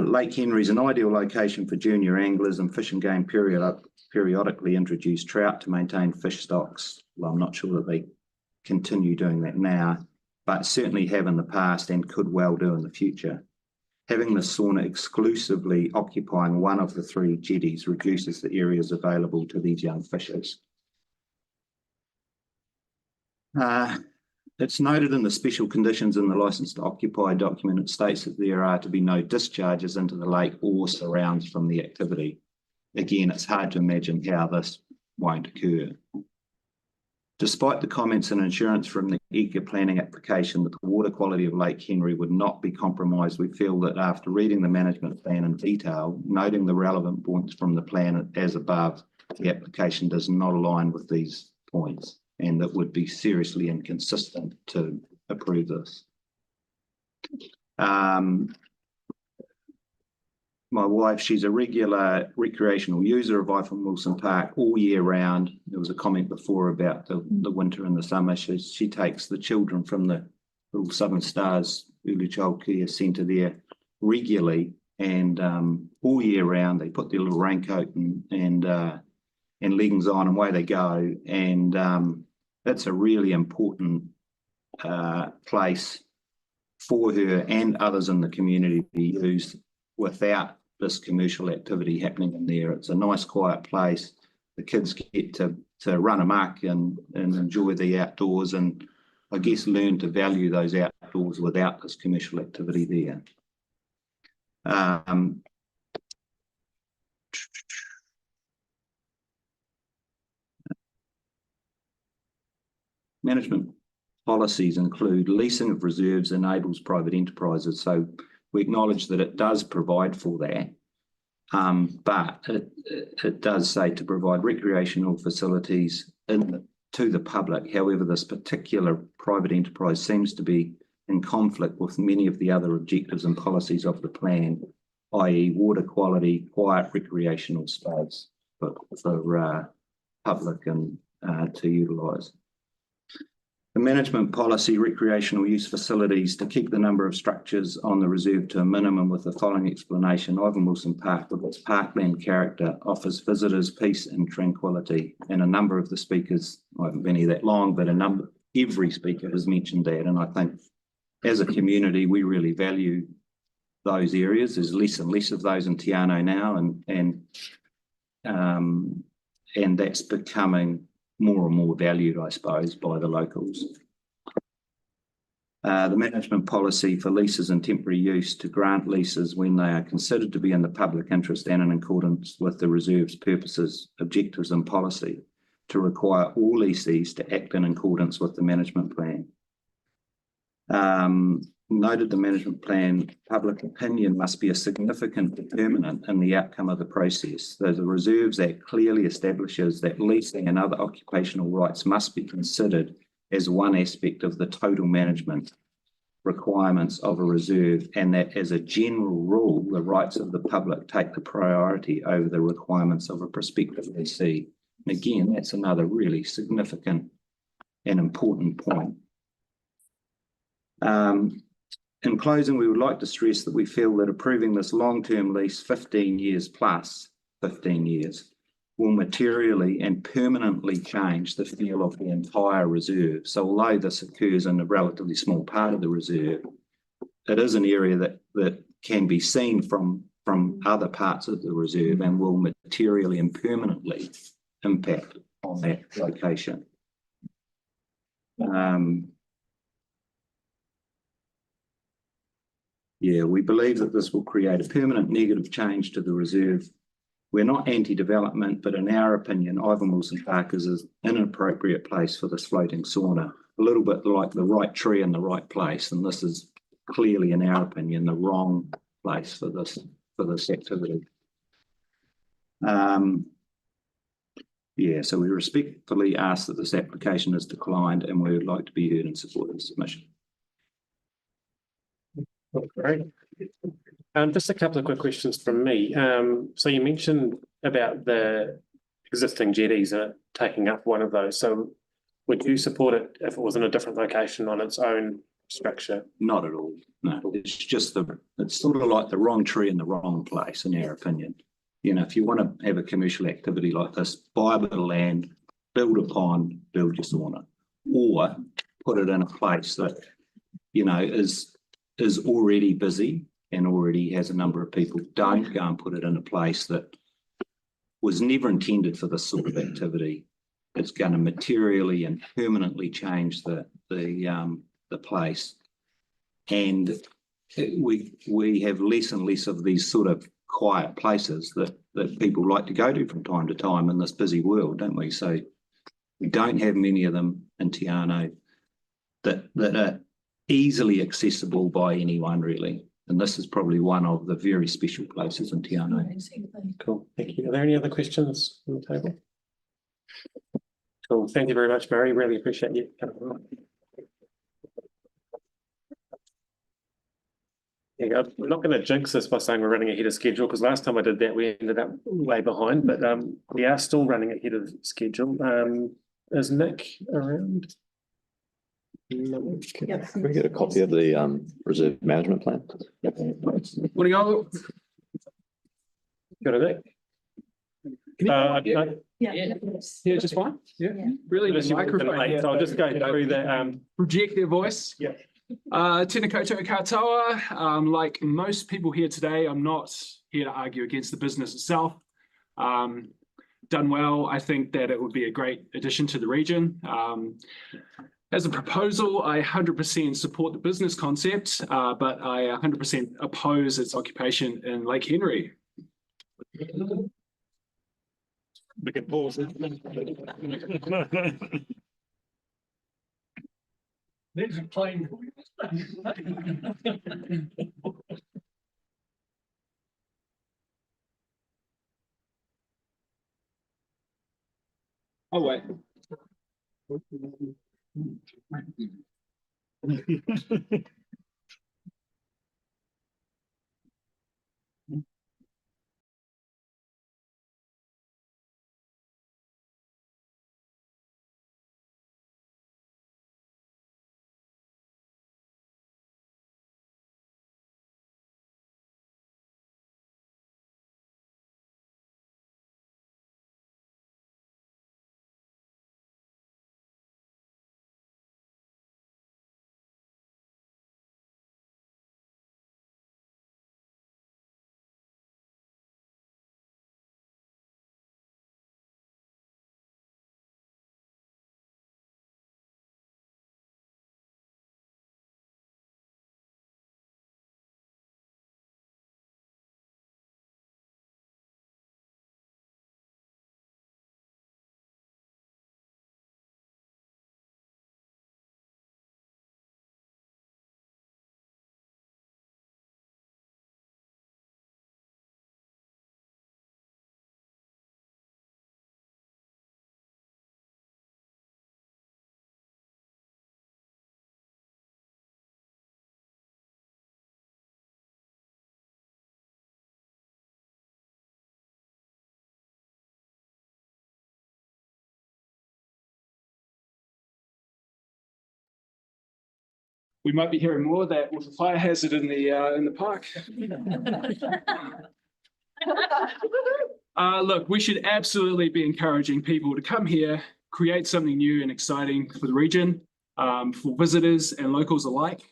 Lake Henry is an ideal location for junior anglers, and Fish and Game periodically introduce trout to maintain fish stocks. Well, I'm not sure that they continue doing that now, but certainly have in the past and could well do in the future. Having the sauna exclusively occupying one of the three jetties reduces the areas available to these young fishers. It's noted in the special conditions in the licence to occupy document, it states that there are to be no discharges into the lake or surrounds from the activity. Again, it's hard to imagine how this won't occur. Despite the comments and assurance from the ECA planning application that the water quality of Lake Henry would not be compromised, we feel that after reading the management plan in detail, noting the relevant points from the plan as above, the application does not align with these points, and that would be seriously inconsistent to approve this. My wife, she's a regular recreational user of Ivan Wilson Park all year round. There was a comment before about the winter and the summer. She takes the children from the little Southern Stars Early Child Care Centre there regularly, and all year round they put their little raincoat and leggings on and away they go. And that's a really important place for her and others in the community to be used without this commercial activity happening in there. It's a nice quiet place. The kids get to to run amok and enjoy the outdoors, and I guess learn to value those outdoors without this commercial activity there. Management policies include leasing of reserves enables private enterprises. So we acknowledge that it does provide for that, but it does say to provide recreational facilities to the public. However, this particular private enterprise seems to be in conflict with many of the other objectives and policies of the plan, i.e. water quality, quiet recreational space for public and to utilise. The management policy, recreational use facilities to keep the number of structures on the reserve to a minimum with the following explanation. Ivan Wilson Park, with its parkland character, offers visitors peace and tranquility. And a number of the speakers, I haven't been here that long, but every speaker has mentioned that. And I think as a community, we really value those areas. There's less and less of those in Te Anau now, and that's becoming more and more valued, I suppose, by the locals. The management policy for leases and temporary use to grant leases when they are considered to be in the public interest and in accordance with the reserve's purposes, objectives and policy, to require all lessees to act in accordance with the management plan. Noted the management plan, public opinion must be a significant determinant in the outcome of the process. The Reserves Act clearly establishes that leasing and other occupational rights must be considered as one aspect of the total management requirements of a reserve, and that as a general rule, the rights of the public take the priority over the requirements of a prospective lessee. And again, that's another really significant and important point. In closing, we would like to stress that we feel that approving this long-term lease, 15 years plus 15 years, will materially and permanently change the feel of the entire reserve. So although this occurs in a relatively small part of the reserve, it is an area that can be seen from other parts of the reserve and will materially and permanently impact on that location. Yeah, we believe that this will create a permanent negative change to the reserve. We're not anti-development, but in our opinion, Ivan Wilson Park is an inappropriate place for this floating sauna, a little bit like the right tree in the right place. And this is clearly, in our opinion, the wrong place for this activity. Yeah, so we respectfully ask that this application is declined, and we would like to be heard in support of the submission. Great. Just a couple of quick questions from me. So you mentioned about the existing jetties taking up one of those. So would you support it if it was in a different location on its own structure? Not at all. No, it's just it's sort of like the wrong tree in the wrong place, in our opinion. You know, if you want to have a commercial activity like this, buy a bit of land, build a pond, build your sauna, or put it in a place that, you know, is already busy and already has a number of people. Don't go and put it in a place that was never intended for this sort of activity. It's going to materially and permanently change the place. And we have less and less of these sort of quiet places that people like to go to from time to time in this busy world, don't we? So we don't have many of them in Te Anau that are easily accessible by anyone, really. And this is probably one of the very special places in Te Anau. Cool, thank you. Are there any other questions on the table? Cool, thank you very much, Barry. Really appreciate you coming on. Yeah, I'm not going to jinx this by saying we're running ahead of schedule, because last time I did that, we ended up way behind, but we are still running ahead of schedule. Is Nick around? Can we get a copy of the reserve management plan? Morning, all. Got it, Nick? Yeah, just fine. Yeah, really. The microphone. So I'll just go through the project their voice. Yeah. Tēnā koutou katoa. Like most people here today, I'm not here to argue against the business itself. done well. I think that it would be a great addition to the region. As a proposal, I 100% support the business concept, but I 100% oppose its occupation in Lake Henry. We can pause it. These are plain. Oh, wait. We might be hearing more of that with a fire hazard in the park. Look, we should absolutely be encouraging people to come here, create something new and exciting for the region, for visitors and locals alike.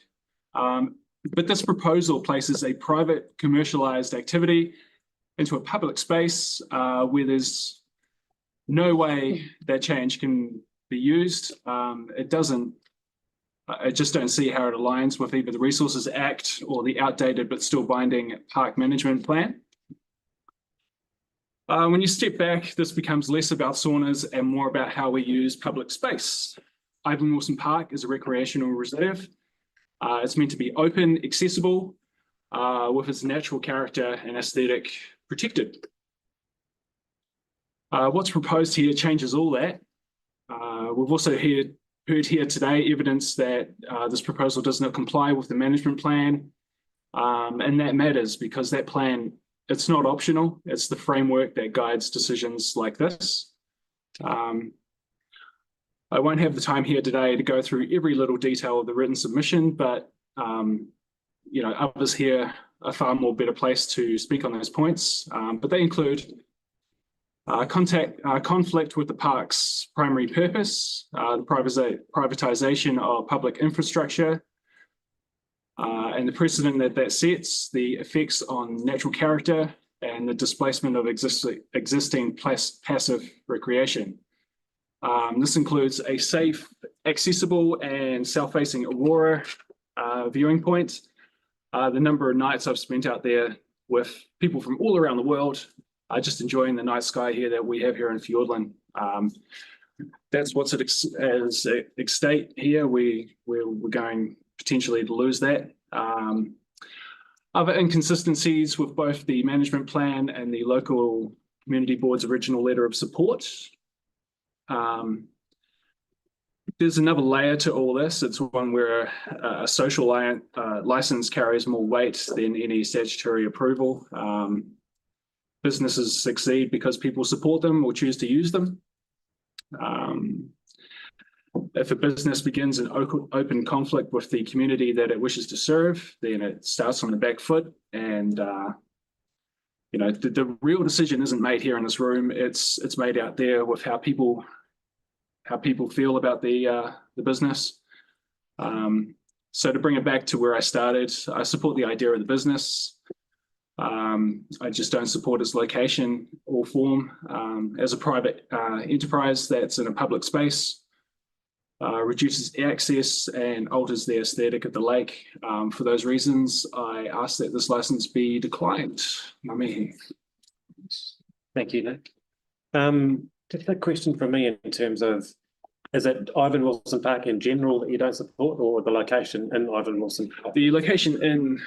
But this proposal places a private commercialized activity into a public space where there's no way that change can be used. I just don't see how it aligns with either the Resources Act or the outdated but still binding park management plan. When you step back, this becomes less about saunas and more about how we use public space. Ivan Wilson Park is a recreational reserve. It's meant to be open, accessible, with its natural character and aesthetic protected. What's proposed here changes all that. We've also heard here today evidence that this proposal does not comply with the management plan. And that matters because that plan, it's not optional. It's the framework that guides decisions like this. I won't have the time here today to go through every little detail of the written submission, but others here are far more better placed to speak on those points. But they include conflict with the park's primary purpose, the privatization of public infrastructure, and the precedent that sets, the effects on natural character, and the displacement of existing passive recreation. This includes a safe, accessible, and south-facing aurora viewing point. The number of nights I've spent out there with people from all around the world, just enjoying the night sky here that we have here in Fiordland. That's what's at stake here. We're going potentially to lose that. Other inconsistencies with both the management plan and the local community board's original letter of support. There's another layer to all this. It's one where a social license carries more weight than any statutory approval. Businesses succeed because people support them or choose to use them. If a business begins an open conflict with the community that it wishes to serve, then it starts on the back foot. And the real decision isn't made here in this room. It's made out there with how people feel about the business. So to bring it back to where I started, I support the idea of the business. I just don't support its location or form. As a private enterprise that's in a public space, reduces access and alters the aesthetic of the lake. For those reasons, I ask that this license be declined. Ngā mihi. Thank you, Nick. Just a question from me in terms of, is it Ivan Wilson Park in general that you don't support, or the location in Ivan Wilson Park? The location in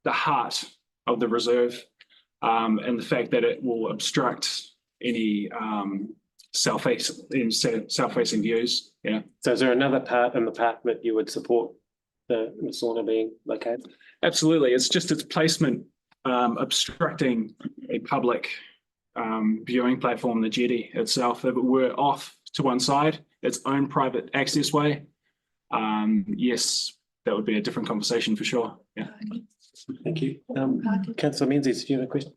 the heart of the reserve, and the fact that it will obstruct any south-facing views. Yeah. So is there another part in the park that you would support the sauna being located? Absolutely. It's just its placement obstructing a public viewing platform, the jetty itself. If it were off to one side, its own private access way, yes, that would be a different conversation for sure. Yeah. Thank you. Councillor Menzies, do you have a question?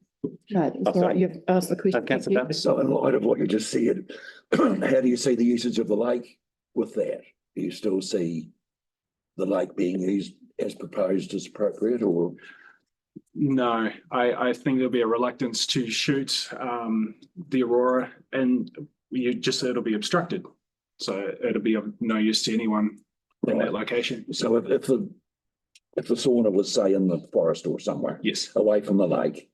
No, it's all right, you've asked the question. Thank you. So in light of what you just said, how do you see the usage of the lake with that? Do you still see the lake being used as proposed as appropriate, or? No, I think there'll be a reluctance to shoot the Aurora, and it'll be obstructed. So it'll be of no use to anyone in that location. So if the sauna was, say, in the forest or somewhere, yes, away from the lake,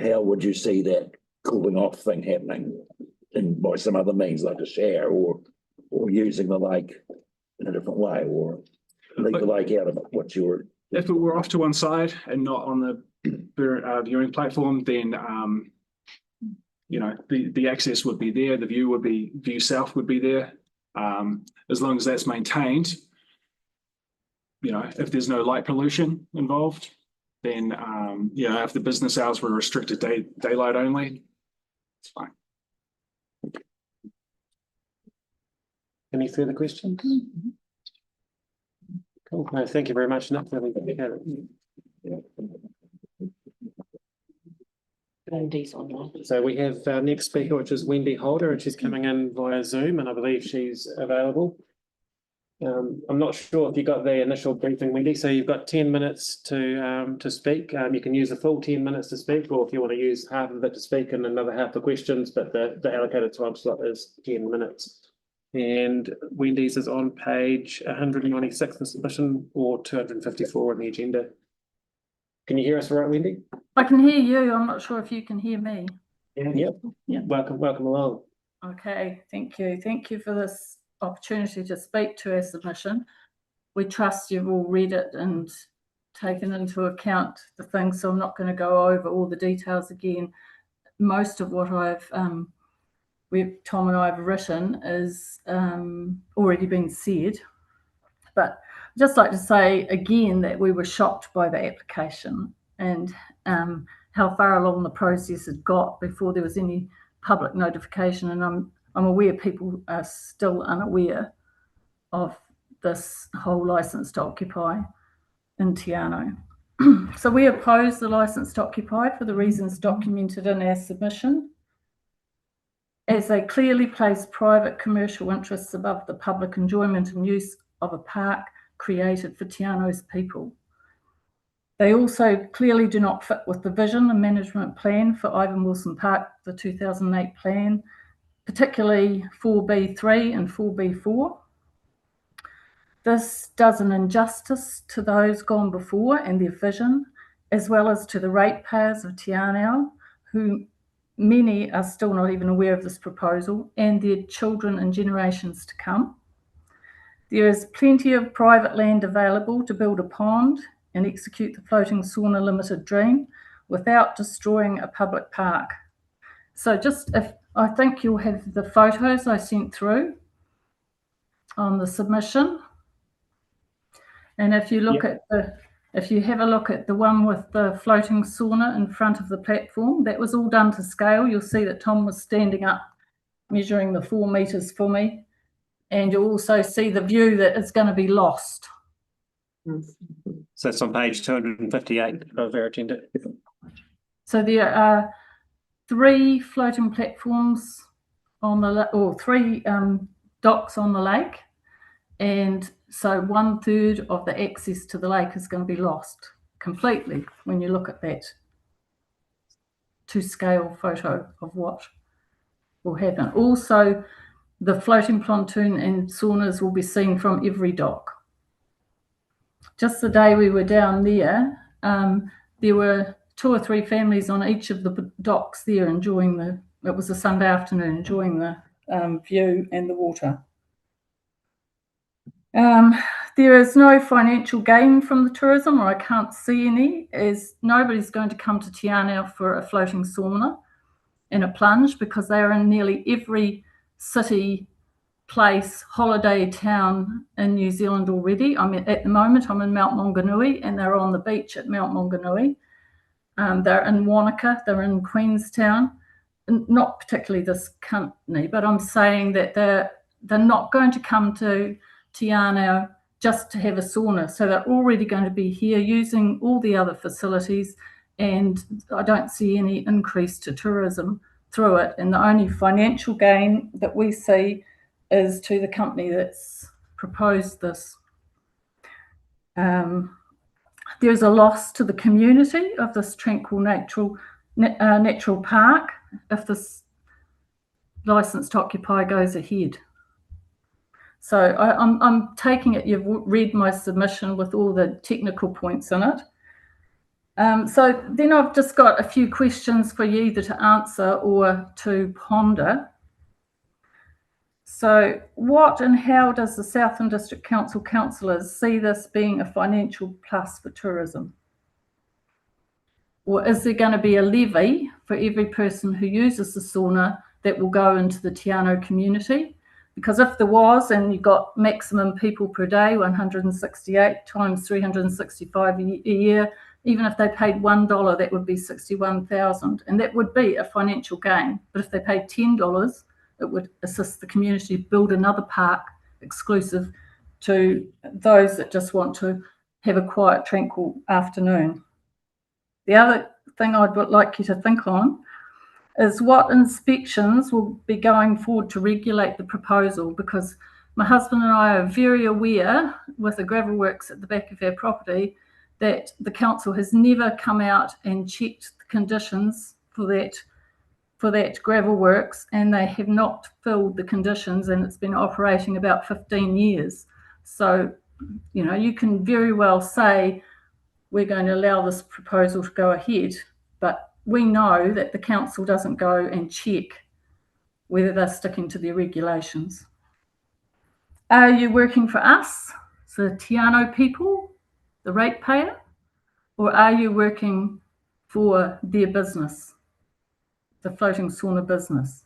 how would you see that cooling off thing happening? And by some other means, like a shower, or using the lake in a different way, or leave the lake out of it? What's your? If it were off to one side and not on the viewing platform, then the access would be there, the view south would be there. As long as that's maintained, if there's no light pollution involved, then if the business hours were restricted daylight only, it's fine. Any further questions? Cool. No, thank you very much, Nick. Wendy's online. So we have our next speaker, which is Wendy Holder, and she's coming in via Zoom, and I believe she's available. I'm not sure if you got the initial briefing, Wendy. So you've got 10 minutes to speak. You can use the full 10 minutes to speak, or if you want to use half of it to speak and another half for questions, but the allocated time slot is 10 minutes. And Wendy's is on page 196 in submission, or 254 on the agenda. Can you hear us all right, Wendy? I can hear you. I'm not sure if you can hear me. Yep. Welcome along. Okay, thank you. Thank you for this opportunity to speak to our submission. We trust you've all read it and taken into account the things, so I'm not going to go over all the details again. Most of what Tom and I have written is already been said, but I'd just like to say again that we were shocked by the application and how far along the process had got before there was any public notification, and I'm aware people are still unaware of this whole license to occupy in Te Anau. So we oppose the license to occupy for the reasons documented in our submission, as they clearly place private commercial interests above the public enjoyment and use of a park created for Te Anau's people. They also clearly do not fit with the vision and management plan for Ivan Wilson Park, the 2008 plan, particularly 4B3 and 4B4. This does an injustice to those gone before and their vision, as well as to the ratepayers of Te Anau, who many are still not even aware of this proposal, and their children and generations to come. There is plenty of private land available to build a pond and execute the floating sauna limited dream without destroying a public park. So I think you'll have the photos I sent through on the submission. And if you look at if you have a look at the one with the floating sauna in front of the platform, that was all done to scale. You'll see that Tom was standing up measuring the 4 meters for me. And you'll also see the view that is going to be lost. So it's on page 258 of our agenda. So there are 3 floating platforms on the 3 docks on the lake, and so 1/3 of the access to the lake is going to be lost completely when you look at that to scale photo of what will happen. Also, the floating pontoon and saunas will be seen from every dock. Just the day we were down there, there were 2 or 3 families on each of the docks there enjoying it was a Sunday afternoon, enjoying the view and the water. There is no financial gain from the tourism, or I can't see any, as nobody's going to come to Te Anau for a floating sauna and a plunge, because they are in nearly every city, place, holiday town in New Zealand already. At the moment, I'm in Mount Maunganui, and they're on the beach at Mount Maunganui. They're in Wanaka, they're in Queenstown, not particularly this company, but I'm saying that they're not going to come to Te Anau just to have a sauna. So they're already going to be here using all the other facilities, and I don't see any increase to tourism through it. And the only financial gain that we see is to the company that's proposed this. There's a loss to the community of this tranquil natural park if this license to occupy goes ahead. So I'm taking it you've read my submission with all the technical points in it. So then I've just got a few questions for you either to answer or to ponder. So what and how does the Southland District Council councillors see this being a financial plus for tourism? Or is there going to be a levy for every person who uses the sauna that will go into the Te Anau community? Because if there was, and you got maximum people per day, 168 times 365 a year, even if they paid $1, that would be 61,000, and that would be a financial gain. But if they paid $10, it would assist the community to build another park exclusive to those that just want to have a quiet, tranquil afternoon. The other thing I'd like you to think on is what inspections will be going forward to regulate the proposal, because my husband and I are very aware with the gravel works at the back of our property that the council has never come out and checked the conditions for that gravel works, and they have not filled the conditions, and it's been operating about 15 years. So, you know, you can very well say we're going to allow this proposal to go ahead, but we know that the council doesn't go and check whether they're sticking to their regulations. Are you working for us, so the Te Anau people, the ratepayer, or are you working for their business, the floating sauna business?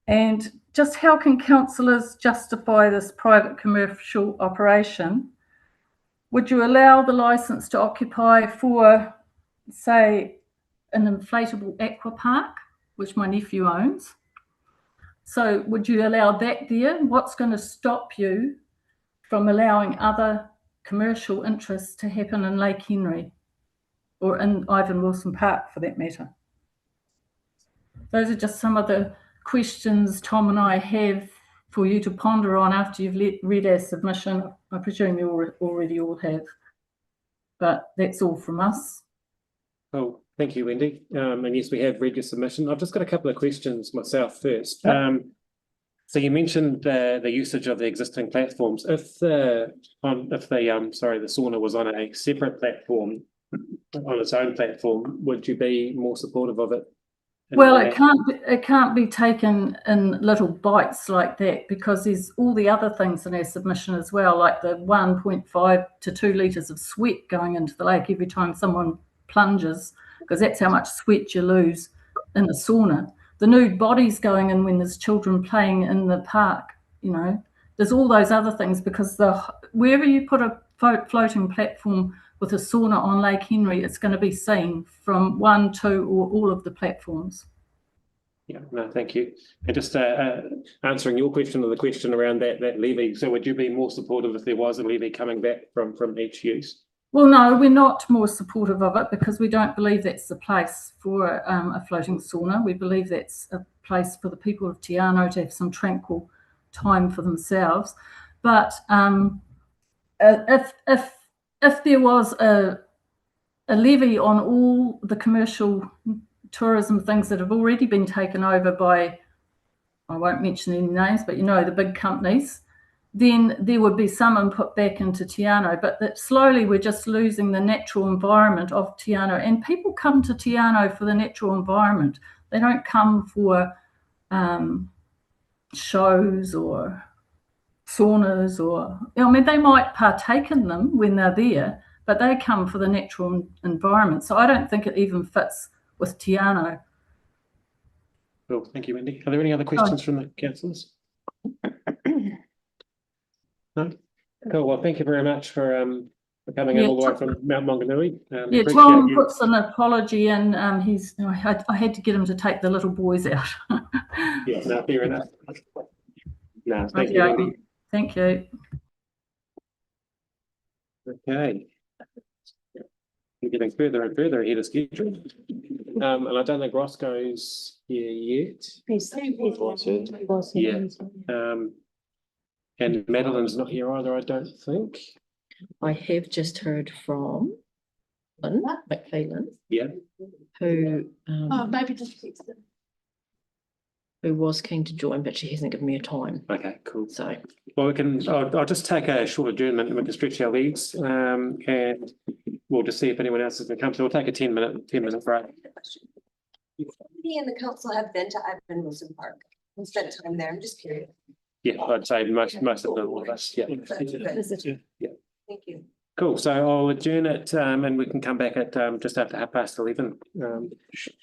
And just how can councillors justify this private commercial operation? Would you allow the licence to occupy for, say, an inflatable aqua park, which my nephew owns? So would you allow that there? What's going to stop you from allowing other commercial interests to happen in Lake Henry or in Ivan Wilson Park for that matter? Those are just some of the questions Tom and I have for you to ponder on after you've read our submission. I presume you already all have, but that's all from us. Oh, thank you, Wendy. And yes, we have read your submission. I've just got a couple of questions myself first. So you mentioned the usage of the existing platforms. If the sauna was on a separate platform, on its own platform, would you be more supportive of it? Well, it can't be taken in little bites like that, because there's all the other things in our submission as well, like the 1.5 to 2 litres of sweat going into the lake every time someone plunges, because that's how much sweat you lose in the sauna. The nude bodies going in when there's children playing in the park, you know, there's all those other things, because wherever you put a floating platform with a sauna on Lake Henry, it's going to be seen from 1, 2, or all of the platforms. Yeah, no, thank you. And just answering your question, or the question around that levy, so would you be more supportive if there was a levy coming back from each use? Well, no, we're not more supportive of it, because we don't believe that's the place for a floating sauna. We believe that's a place for the people of Te Anau to have some tranquil time for themselves. But if there was a levy on all the commercial tourism things that have already been taken over by, I won't mention any names, but you know, the big companies, then there would be some input back into Te Anau, but that slowly we're just losing the natural environment of Te Anau. And people come to Te Anau for the natural environment. They don't come for shows or saunas or, I mean, they might partake in them when they're there, but they come for the natural environment. So I don't think it even fits with Te Anau. Cool, thank you, Wendy. Are there any other questions from the councillors? No? Cool, well, thank you very much for coming in all the way from Mount Maunganui. Yeah, Tom puts an apology in. I had to get him to take the little boys out. Yeah, no, fair enough. No, thank Okay, you, Wendy. thank you. Okay. We're getting further and further ahead of schedule. And I don't think Roscoe's here yet. Yeah. And Madeline's not here either, I don't think. I have just heard from Lynn McPhelan. Yeah. Who Maybe just text them. who was keen to join, but she hasn't given me a time. Okay, cool. So well, we can. I'll just take a short adjournment and we can stretch our legs, and we'll just see if anyone else is going to come. So we'll take a 10-minute break. Me and the council have been to Ivan Wilson Park and spent time there. I'm just curious. Yeah, I'd say most of all of us. Yeah. Yeah. Thank you. Cool. So I'll adjourn it, and we can come back at just after 11:30.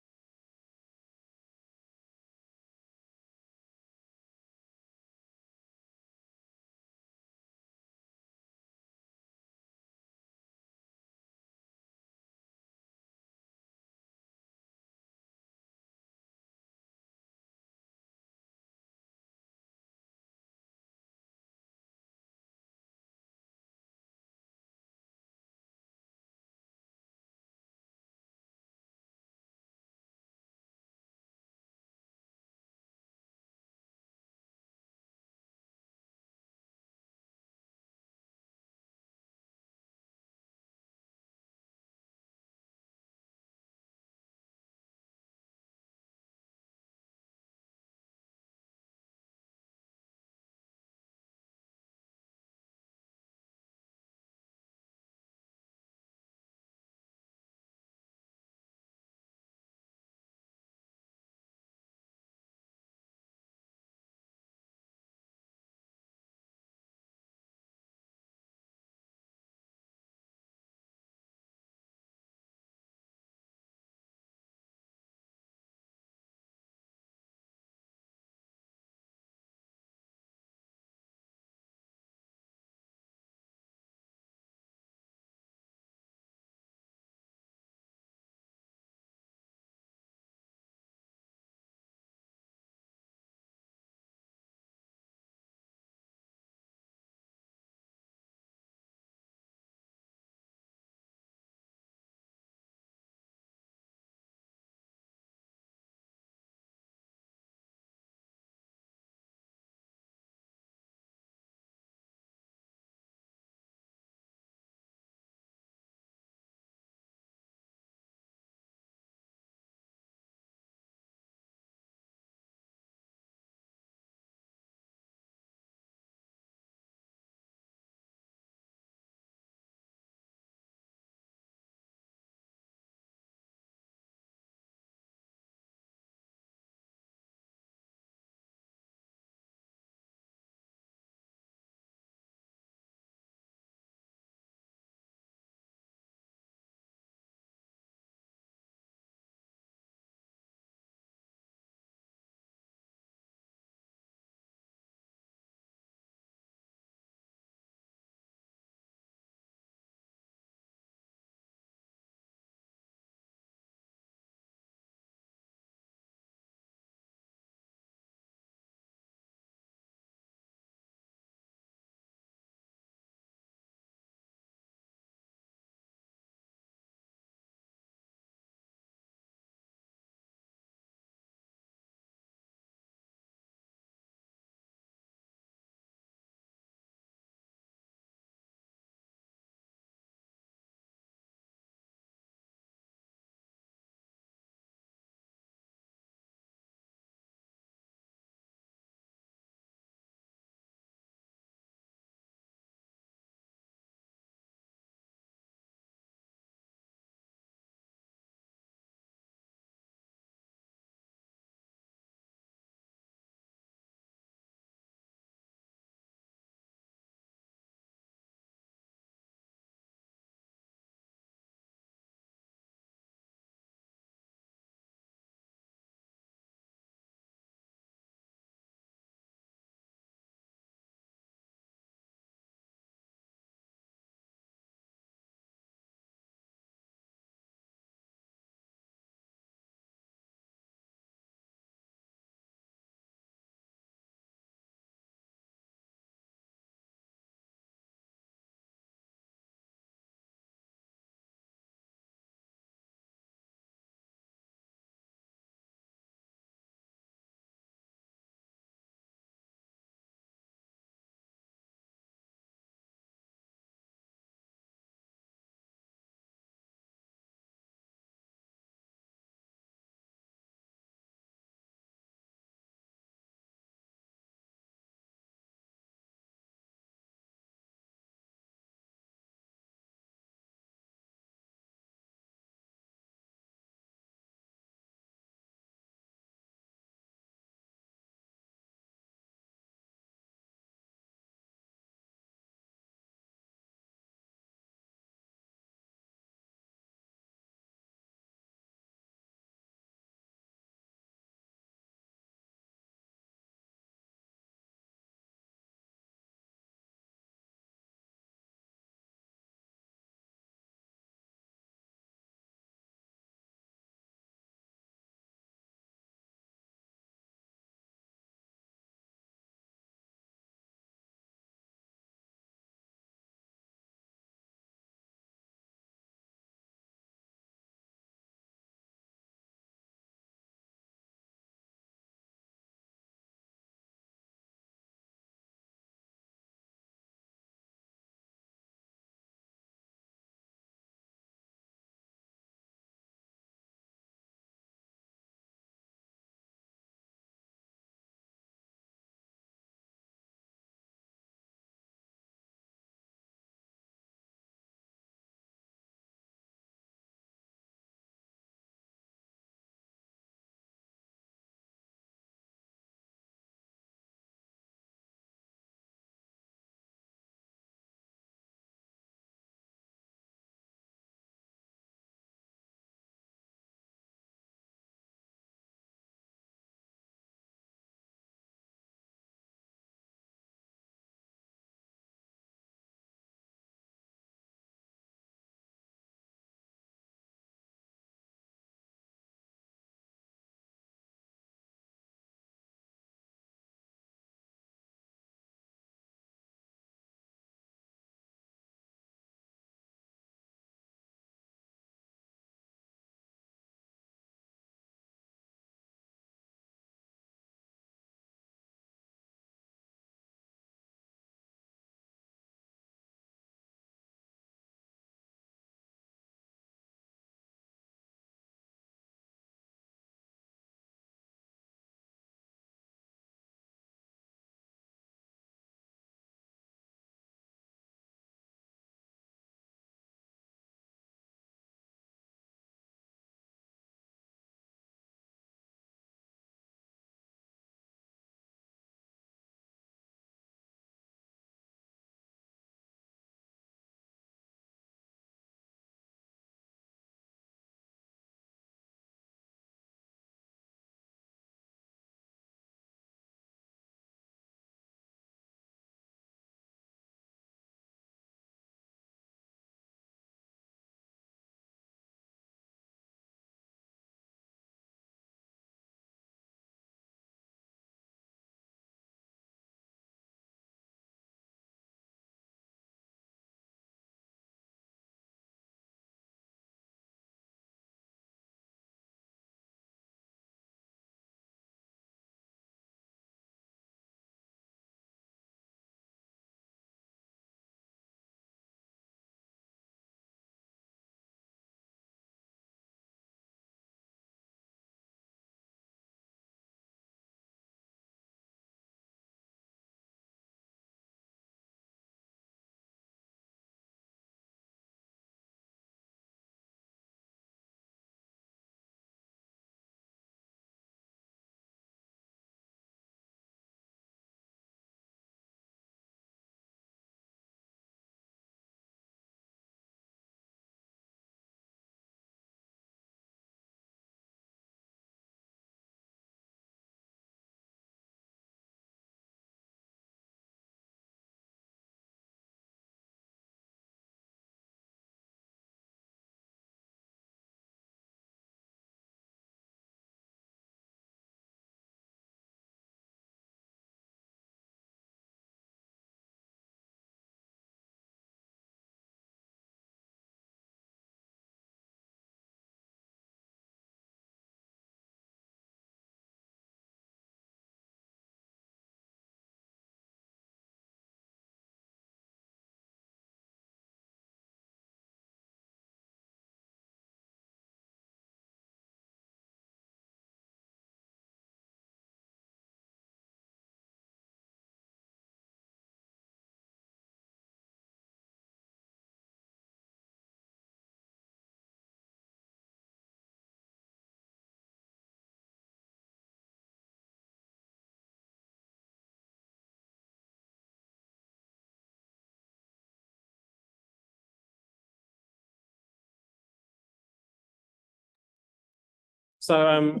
So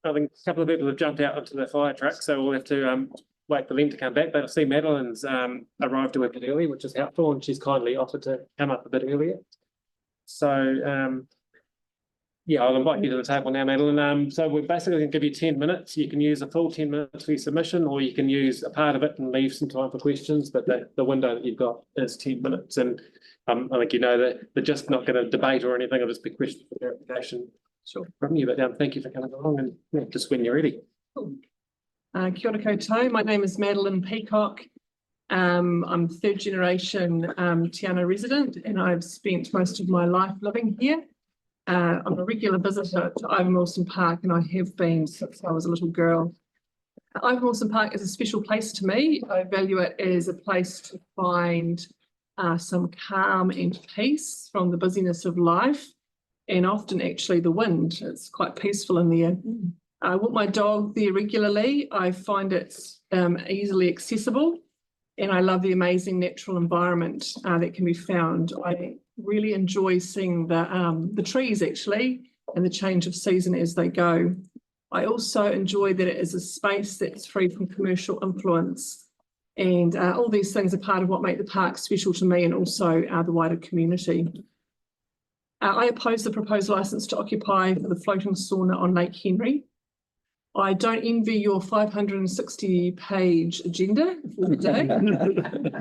I think a couple of people have jumped out onto the fire truck, so we'll have to wait for them to come back. But I see Madeline's arrived a bit early, which is helpful, and she's kindly offered to come up a bit earlier. So yeah, I'll invite you to the table now, Madeline. So we're basically going to give you 10 minutes. You can use a full 10 minutes for your submission, or you can use a part of it and leave some time for questions. But the window that you've got is 10 minutes. And I think you know that they're just not going to debate or anything. It'll just be questions for clarification from you. But thank you for coming along, and yeah, just when you're ready. Kia ora koutou. My name is Madeline Peacock. I'm third generation Te Anau resident, and I've spent most of my life living here. I'm a regular visitor to Ivan Wilson Park, and I have been since I was a little girl. Ivan Wilson Park is a special place to me. I value it as a place to find some calm and peace from the busyness of life, and often actually the wind. It's quite peaceful in there. I walk my dog there regularly. I find it's easily accessible, and I love the amazing natural environment that can be found. I really enjoy seeing the trees actually, and the change of season as they go. I also enjoy that it is a space that's free from commercial influence, and all these things are part of what make the park special to me, and also the wider community. I oppose the proposed licence to occupy for the floating sauna on Lake Henry. I don't envy your 560-page agenda for the day.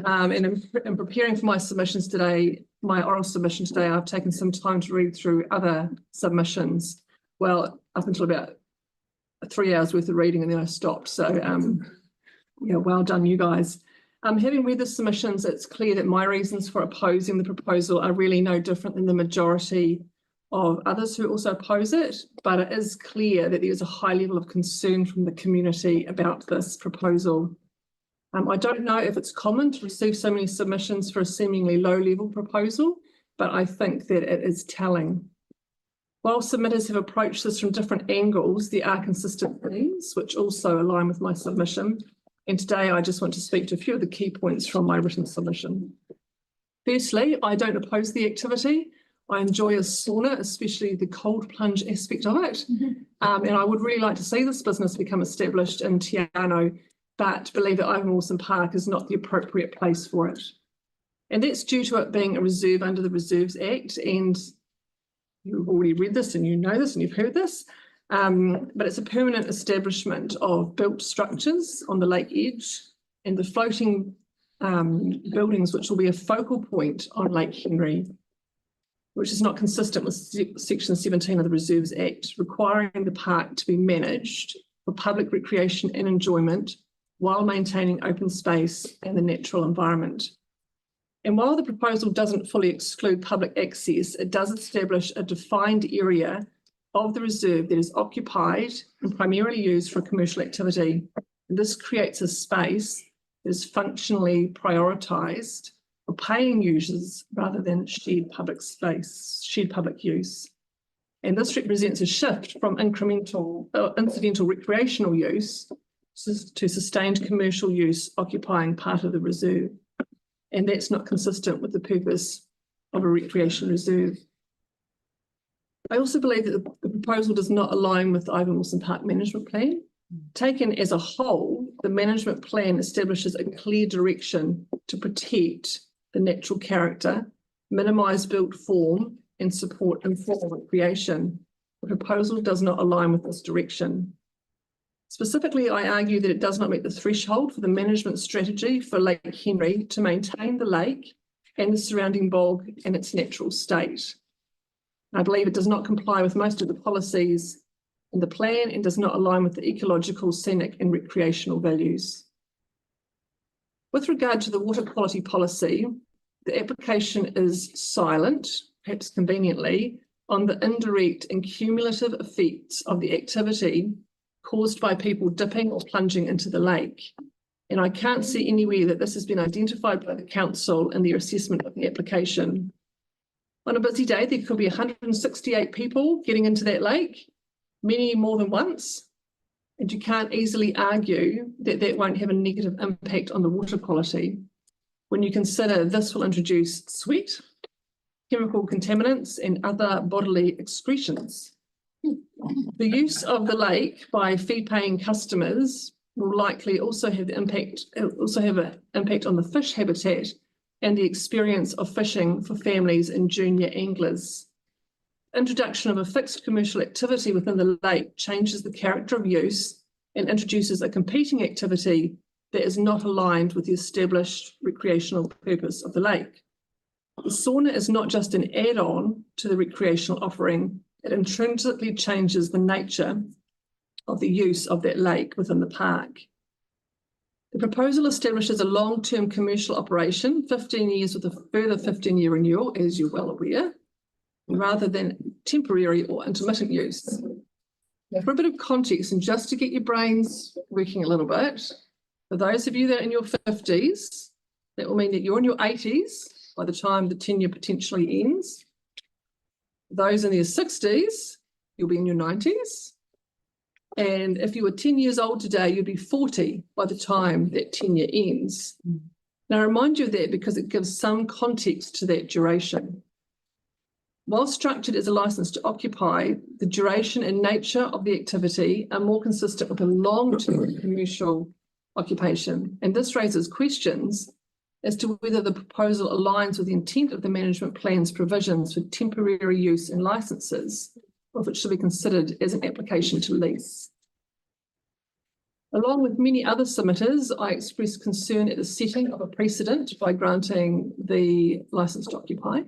And in preparing for my submissions today, my oral submission today, I've taken some time to read through other submissions. Well, up until about 3 hours worth of reading, and then I stopped. So yeah, well done, you guys. Having read the submissions, it's clear that my reasons for opposing the proposal are really no different than the majority of others who also oppose it, but it is clear that there's a high level of concern from the community about this proposal. I don't know if it's common to receive so many submissions for a seemingly low-level proposal, but I think that it is telling. While submitters have approached this from different angles, there are consistent themes which also align with my submission. And today I just want to speak to a few of the key points from my written submission. Firstly, I don't oppose the activity. I enjoy a sauna, especially the cold plunge aspect of it. And I would really like to see this business become established in Te Anau, but believe that Ivan Wilson Park is not the appropriate place for it. And that's due to it being a reserve under the Reserves Act. And you've already read this, and you know this, and you've heard this. But it's a permanent establishment of built structures on the lake edge, and the floating buildings, which will be a focal point on Lake Henry, which is not consistent with Section 17 of the Reserves Act, requiring the park to be managed for public recreation and enjoyment while maintaining open space and the natural environment. And while the proposal doesn't fully exclude public access, it does establish a defined area of the reserve that is occupied and primarily used for commercial activity. And this creates a space that is functionally prioritised for paying users rather than shared public space, shared public use. And this represents a shift from incidental recreational use to sustained commercial use occupying part of the reserve. And that's not consistent with the purpose of a recreation reserve. I also believe that the proposal does not align with the Ivan Wilson Park Management Plan. Taken as a whole, the management plan establishes a clear direction to protect the natural character, minimise built form, and support informal recreation. The proposal does not align with this direction. Specifically, I argue that it does not meet the threshold for the management strategy for Lake Henry to maintain the lake and the surrounding bog in its natural state. I believe it does not comply with most of the policies in the plan and does not align with the ecological, scenic and recreational values. With regard to the water quality policy, the application is silent, perhaps conveniently, on the indirect and cumulative effects of the activity caused by people dipping or plunging into the lake. And I can't see anywhere that this has been identified by the council in their assessment of the application. On a busy day, there could be 168 people getting into that lake, many more than once, and you can't easily argue that that won't have a negative impact on the water quality when you consider this will introduce sweat, chemical contaminants and other bodily excretions. The use of the lake by fee-paying customers will likely also have an impact on the fish habitat and the experience of fishing for families and junior anglers. Introduction of a fixed commercial activity within the lake changes the character of use and introduces a competing activity that is not aligned with the established recreational purpose of the lake. The sauna is not just an add-on to the recreational offering, it intrinsically changes the nature of the use of that lake within the park. The proposal establishes a long-term commercial operation, 15 years with a further 15-year renewal, as you're well aware, rather than temporary or intermittent use. Now, for a bit of context, and just to get your brains working a little bit, for those of you that are in your 50s, that will mean that you're in your 80s by the time the tenure potentially ends. Those in their 60s, you'll be in your 90s. And if you were 10 years old today, you'd be 40 by the time that tenure ends. Now, I remind you of that because it gives some context to that duration. While structured as a license to occupy, the duration and nature of the activity are more consistent with a long-term commercial occupation. And this raises questions as to whether the proposal aligns with the intent of the management plan's provisions for temporary use and licenses, or if it should be considered as an application to lease. Along with many other submitters, I expressed concern at the setting of a precedent by granting the license to occupy.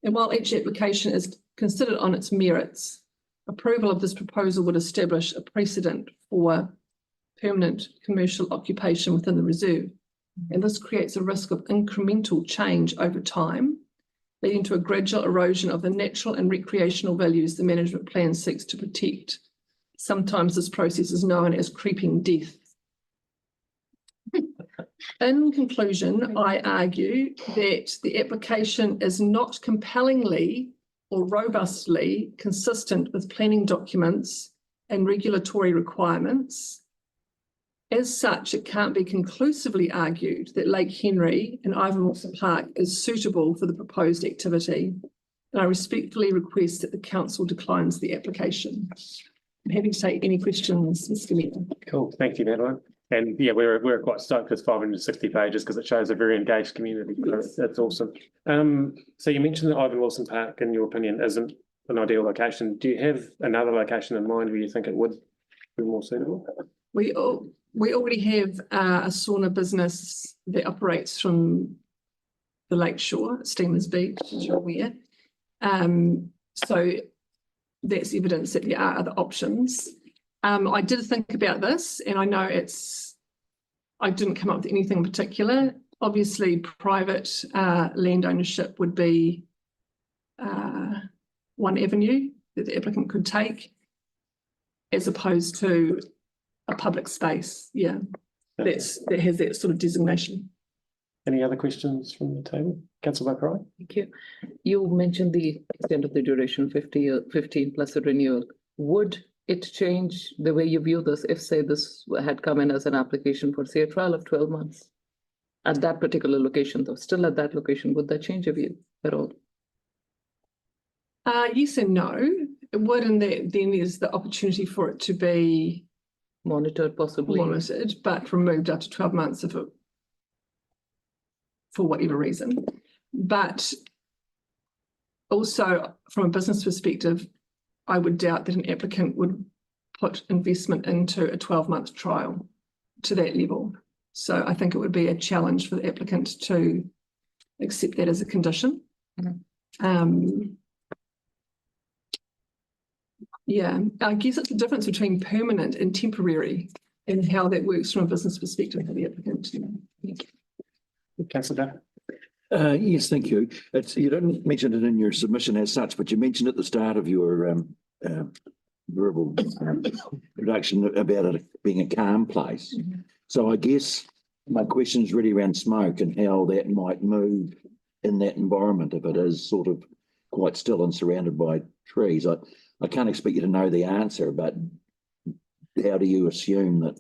And while each application is considered on its merits, approval of this proposal would establish a precedent for permanent commercial occupation within the reserve. And this creates a risk of incremental change over time, leading to a gradual erosion of the natural and recreational values the management plan seeks to protect. Sometimes this process is known as creeping death. In conclusion, I argue that the application is not compellingly or robustly consistent with planning documents and regulatory requirements. As such, it can't be conclusively argued that Lake Henry and Ivan Wilson Park is suitable for the proposed activity. And I respectfully request that the council declines the application. I'm happy to take any questions, Mr. Mayor. Cool, thank you, Madeline. And yeah, we're quite stoked with 560 pages because it shows a very engaged community. That's awesome. So you mentioned that Ivan Wilson Park, in your opinion, isn't an ideal location. Do you have another location in mind where you think it would be more suitable? We already have a sauna business that operates from the lakeshore, Steamers Beach, as you're aware. So that's evidence that there are other options. I did think about this, and I know I didn't come up with anything in particular. Obviously, private land ownership would be one avenue that the applicant could take, as opposed to a public space, that has that sort of designation. Any other questions from the table? Councillor Buckright? Thank you. You mentioned the extent of the duration, 15 plus a renewal. Would it change the way you view this if, say, this had come in as an application for, say, a trial of 12 months at that particular location, though, still at that location, would that change your view at all? Yes and no. It would, and that then there's the opportunity for it to be monitored, possibly monitored, but removed after 12 months if it, for whatever reason. But also, from a business perspective, I would doubt that an applicant would put investment into a 12-month trial to that level. So I think it would be a challenge for the applicant to accept that as a condition. Yeah, I guess it's the difference between permanent and temporary and how that works from a business perspective for the applicant. Thank you. Councillor Yes, thank you. You didn't mention it in your submission as such, but you mentioned at the start of your verbal introduction about it being a calm place. So I guess my question is really around smoke and how that might move in that environment if it is sort of quite still and surrounded by trees. I can't expect you to know the answer, but how do you assume that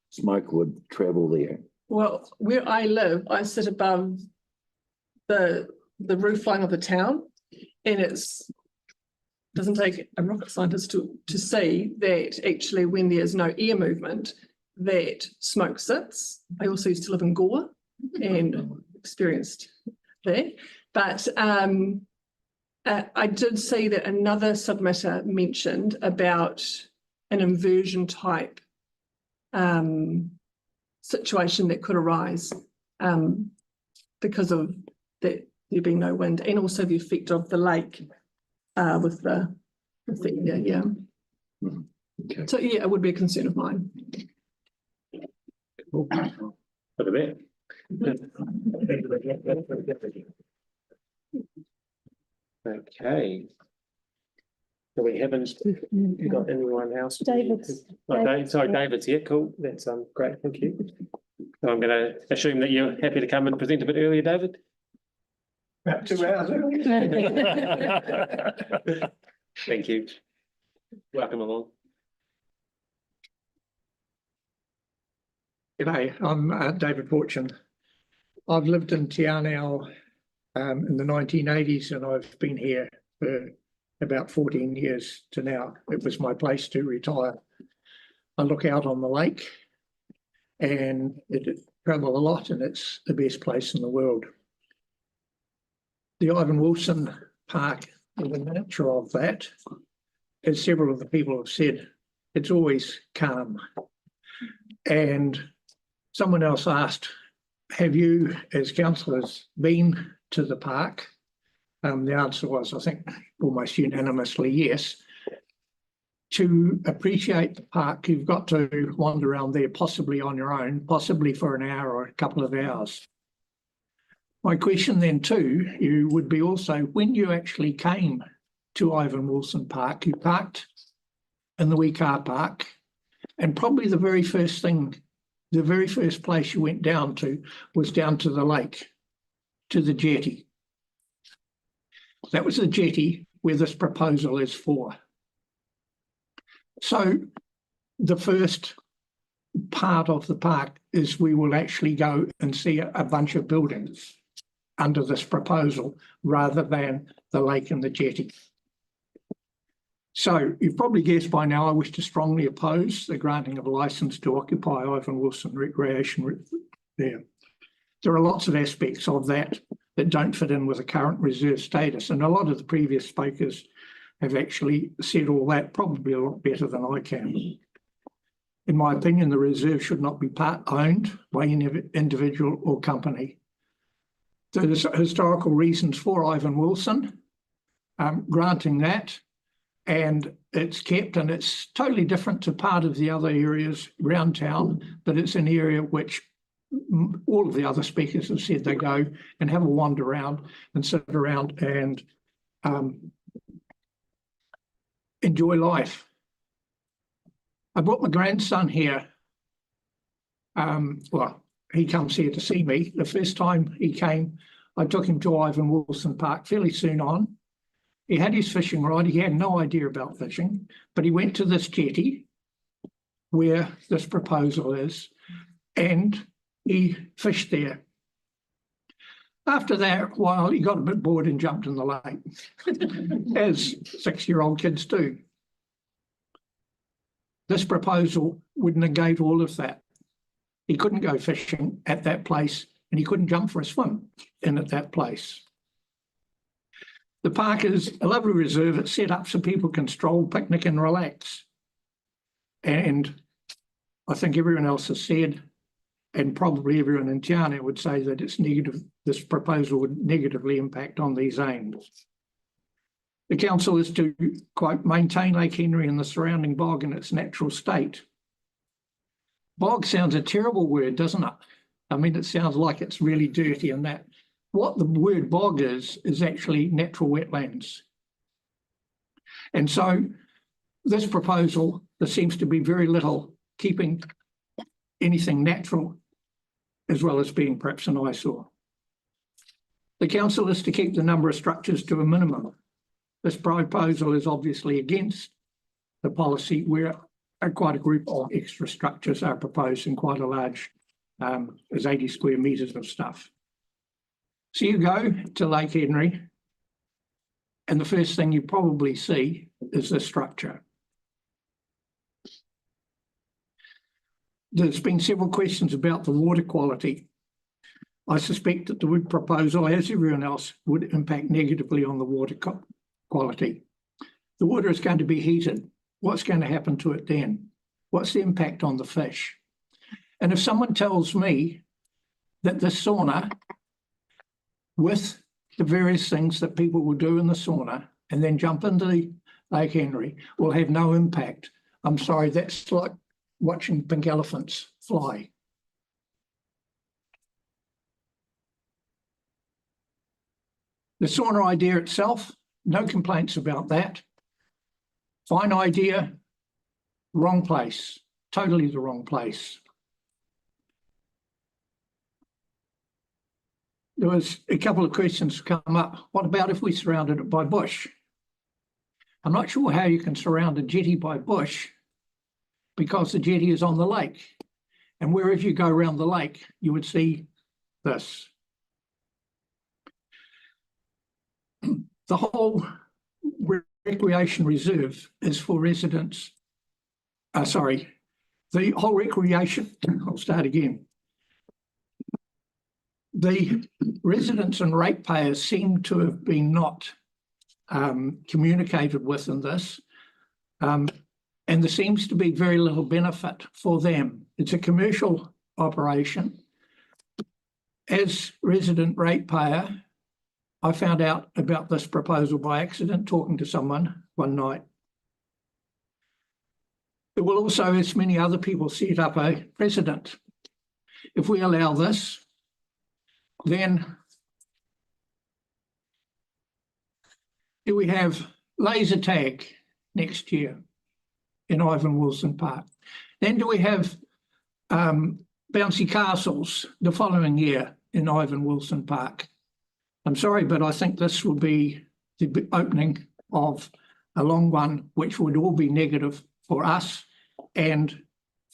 smoke would travel there? Well, where I live, I sit above the roof line of the town, and it's doesn't take a rocket scientist to see that actually when there's no air movement, that smoke sits. I also used to live in Gore and experienced that. But I did see that another submitter mentioned about an inversion type situation that could arise because of that there being no wind, and also the effect of the lake with the effect there, yeah. Okay. So yeah, it would be a concern of mine. Look at that. Okay. So we haven't got anyone else? David's. Sorry, David's here. Cool. That's great. Thank you. So I'm going to assume that you're happy to come and present a bit earlier, David. About 2 hours. Thank you. Welcome along. G'day, I'm David Fortune. I've lived in Te Anau in the 1980s, and I've been here for about 14 years to now. It was my place to retire. I look out on the lake and it travel a lot, and it's the best place in the world. The Ivan Wilson Park, the nature of that, as several of the people have said, it's always calm. And someone else asked, have you as councillors been to the park? The answer was, I think, almost unanimously yes. To appreciate the park, you've got to wander around there, possibly on your own, possibly for an hour or a couple of hours. My question then too, you would be also, when you actually came to Ivan Wilson Park, you parked in the wee car park, and probably the very first place you went down to was down to the lake, to the jetty. That was the jetty where this proposal is for. So the first part of the park is we will actually go and see a bunch of buildings under this proposal rather than the lake and the jetty. So you've probably guessed by now I wish to strongly oppose the granting of a licence to occupy Ivan Wilson Recreation there. There are lots of aspects of that don't fit in with the current reserve status, and a lot of the previous speakers have actually said all that probably a lot better than I can. In my opinion, the reserve should not be part-owned by any individual or company. There's historical reasons for Ivan Wilson granting that, and it's kept, and it's totally different to part of the other areas around town, but it's an area which all of the other speakers have said they go and have a wander around and sit around and enjoy life. I brought my grandson here. Well, he comes here to see me. The first time he came, I took him to Ivan Wilson Park fairly soon on. He had his fishing rod. He had no idea about fishing, but he went to this jetty where this proposal is, and he fished there. After that, while he got a bit bored and jumped in the lake, as 6-year-old kids do. This proposal would negate all of that. He couldn't go fishing at that place, and he couldn't jump for a swim in at that place. The park is a lovely reserve. It's set up so people can stroll, picnic and relax. And I think everyone else has said, and probably everyone in Te Anau would say that it's negative. This proposal would negatively impact on these aims. The council is to, quote, maintain Lake Henry and the surrounding bog in its natural state. Bog sounds a terrible word, doesn't it? I mean, it sounds like it's really dirty and that. What the word bog is actually natural wetlands. And so this proposal, there seems to be very little keeping anything natural as well as being perhaps an eyesore. The council is to keep the number of structures to a minimum. This proposal is obviously against the policy where quite a group of extra structures are proposed in quite a large, as 80 square metres of stuff. So you go to Lake Henry and the first thing you probably see is the structure. There's been several questions about the water quality. I suspect that the wood proposal, as everyone else, would impact negatively on the water quality. The water is going to be heated. What's going to happen to it then? What's the impact on the fish? And if someone tells me that the sauna, with the various things that people will do in the sauna and then jump into the Lake Henry, will have no impact, I'm sorry, that's like watching pink elephants fly. The sauna idea itself, no complaints about that. Fine idea, wrong place, totally the wrong place. There was a couple of questions come up. What about if we surrounded it by bush? I'm not sure how you can surround a jetty by bush because the jetty is on the lake. And wherever you go around the lake, you would see this. The whole recreation reserve is for residents. The whole recreation, I'll start again. The residents and ratepayers seem to have been not communicated with in this, and there seems to be very little benefit for them. It's a commercial operation. As resident ratepayer, I found out about this proposal by accident, talking to someone one night. It will also, as many other people, set up a precedent. If we allow this, then do we have laser tag next year in Ivan Wilson Park? Then do we have bouncy castles the following year in Ivan Wilson Park? I'm sorry, but I think this will be the opening of a long one, which would all be negative for us and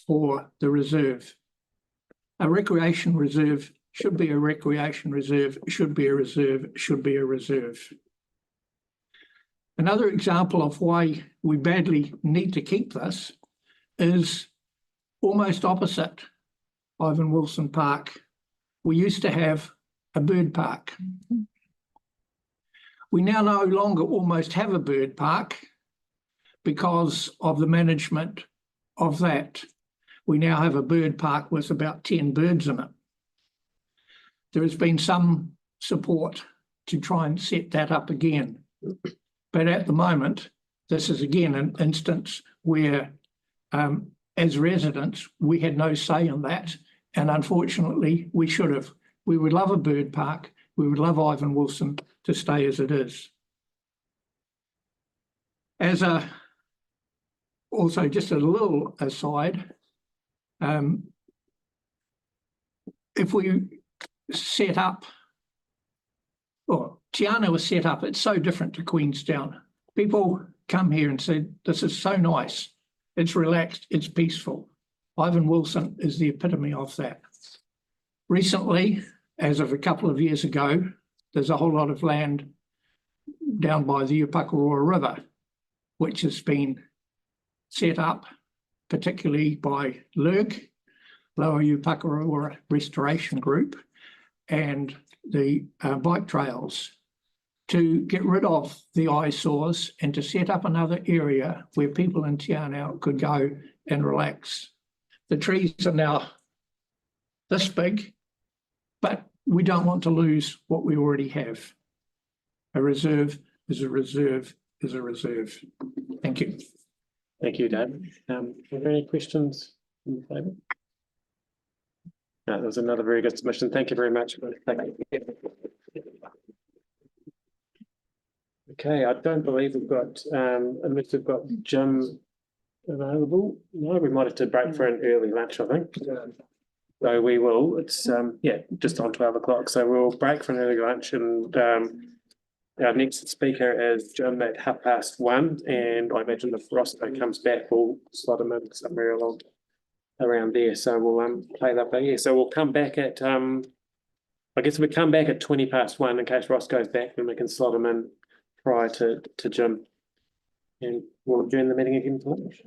for the reserve. A recreation reserve should be a recreation reserve, should be a reserve, should be a reserve. Another example of why we badly need to keep this is almost opposite Ivan Wilson Park. We used to have a bird park. We now no longer almost have a bird park because of the management of that. We now have a bird park with about 10 birds in it. There has been some support to try and set that up again. But at the moment, this is again an instance where, as residents, we had no say in that. And unfortunately, we should have. We would love a bird park. We would love Ivan Wilson to stay as it is. Also just a little aside, if we set up, or Te Anau was set up, it's so different to Queenstown. People come here and say, this is so nice, it's relaxed, it's peaceful. Ivan Wilson is the epitome of that. Recently, as of a couple of years ago, there's a whole lot of land down by the Upakaroa River, which has been set up, particularly by LURG, Lower Upakaroa Restoration Group, and the bike trails to get rid of the eyesores and to set up another area where people in Te Anau could go and relax. The trees are now this big, but we don't want to lose what we already have. A reserve is a reserve is a reserve. Thank you. Thank you, Dave. Are there any questions in favour? No, that was another very good submission. Thank you very much. Okay, I don't believe we've got, unless we've got Jim available. No, we might have to break for an early lunch, I think. So we will, it's, yeah, just on 12 o'clock. So we'll break for an early lunch, and our next speaker is Jim at 1:30. And I imagine if Roscoe comes back, we'll slot him in somewhere along around there. So we'll play that by ear. So we'll come back at, I guess we come back at 1:20 in case Ross goes back, then we can slot him in prior to Jim. And we'll adjourn the meeting again for lunch.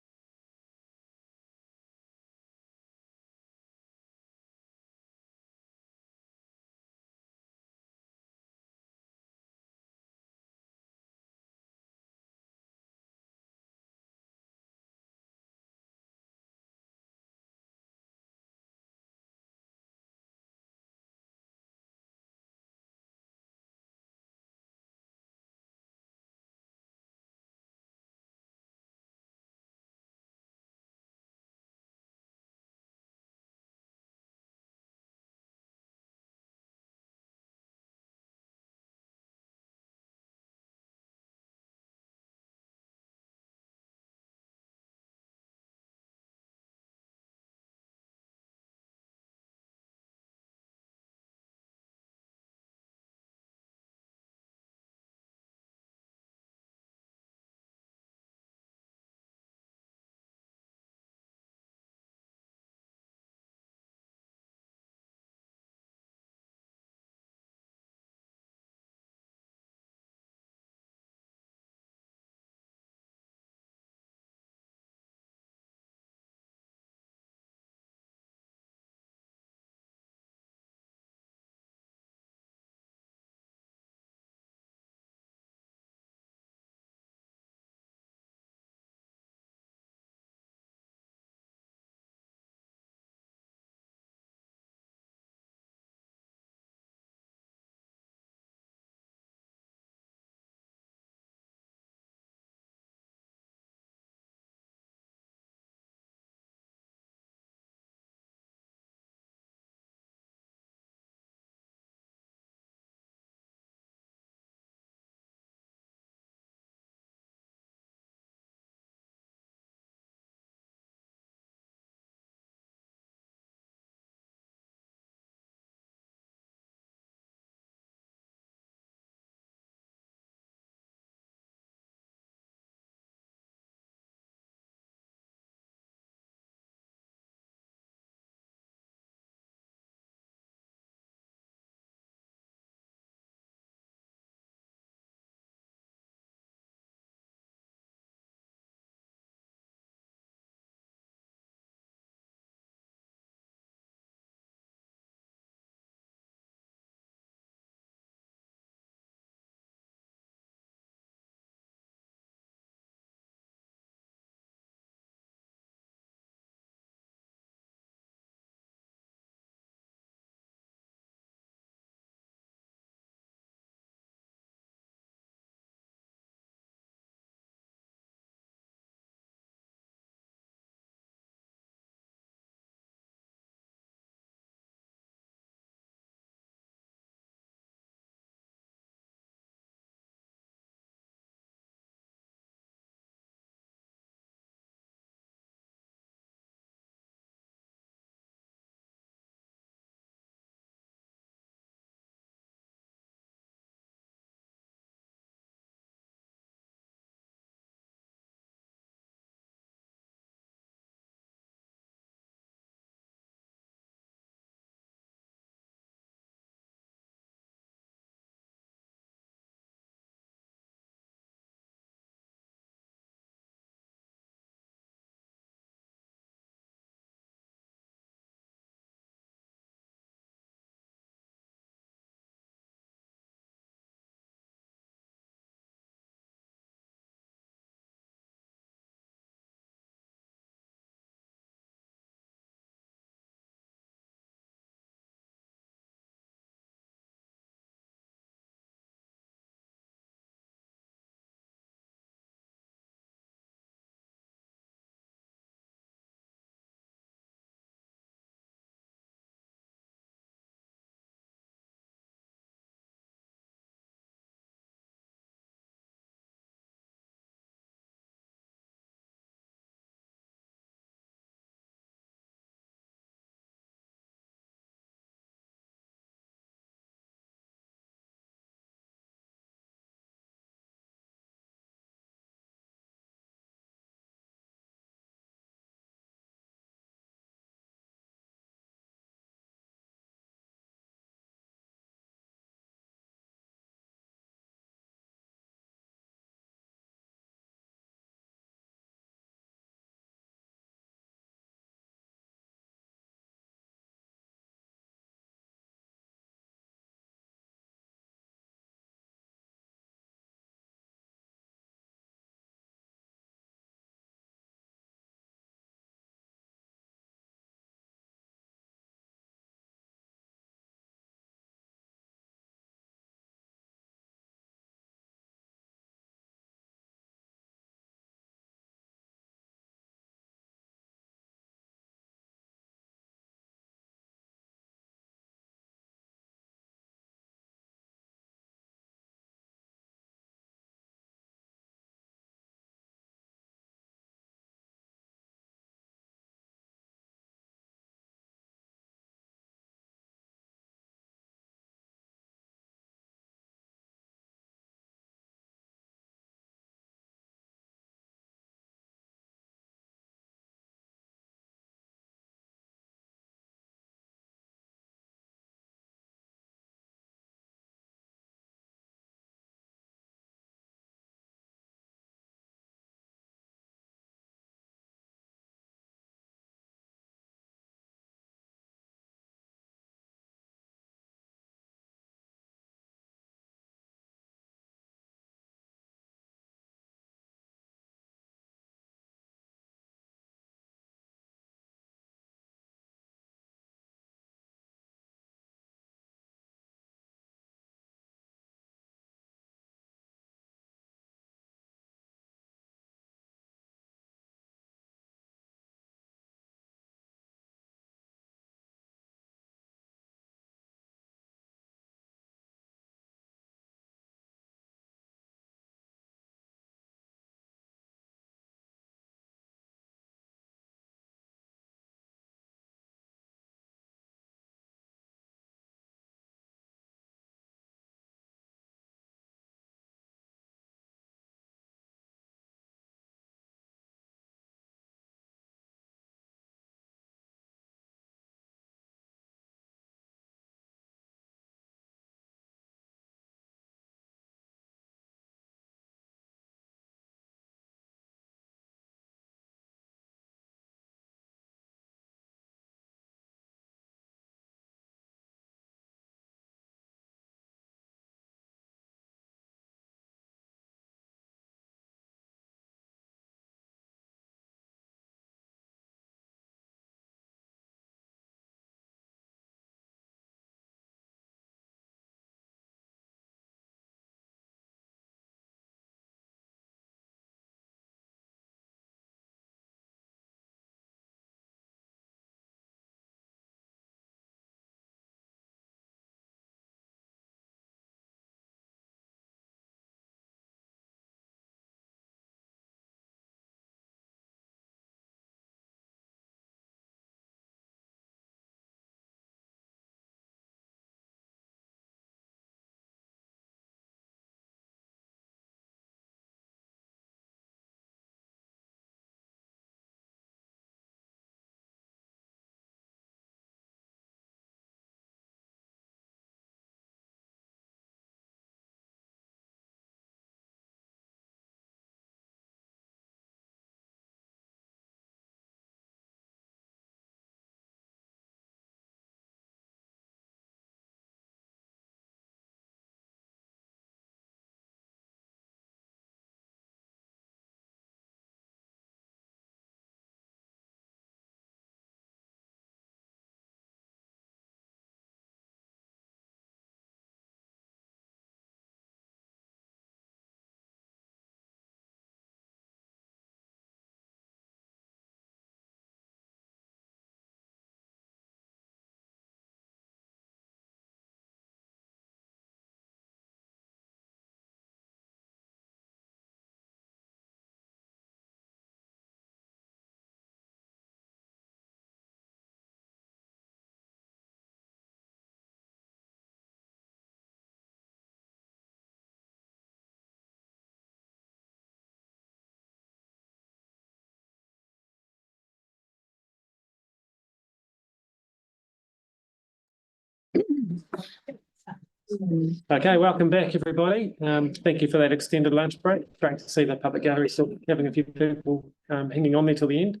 Okay, welcome back, everybody. Thank you for that extended lunch break. Great to see the public gallery still having a few people hanging on there till the end.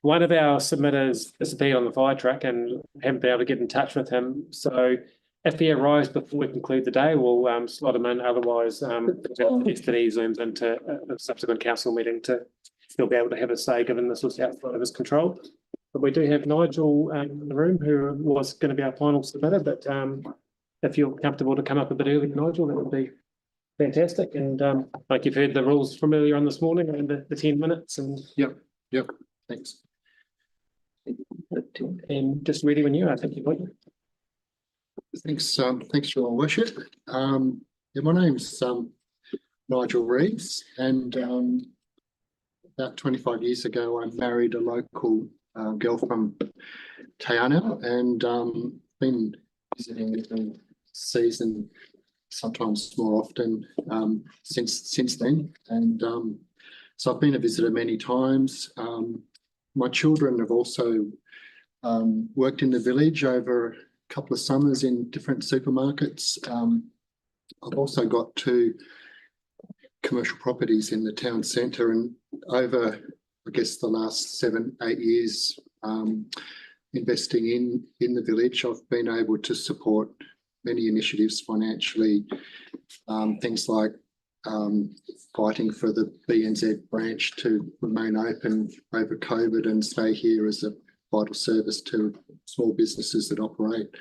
One of our submitters disappeared on the fire truck and haven't been able to get in touch with him. So if he arrives before we conclude the day, we'll slot him in. Otherwise, yesterday he zooms into a subsequent council meeting to still be able to have a say, given this was outside of his control. But we do have Nigel in the room, who was going to be our final submitter. But if you're comfortable to come up a bit early, Nigel, that would be fantastic. And like you've heard the rules from earlier on this morning, around the 10 minutes. And Yep. Thanks. And just ready when you are. Thank you, Blake. Thanks, Your Worship. My name's Nigel Reeves, and about 25 years ago, I married a local girl from Tayana, and been visiting every season, sometimes more often since then. And so I've been a visitor many times. My children have also worked in the village over a couple of summers in different supermarkets. I've also got 2 commercial properties in the town centre, and over, I guess, the last 7-8 years investing in the village, I've been able to support many initiatives financially, things like fighting for the BNZ branch to remain open over COVID and stay here as a vital service to small businesses that operate.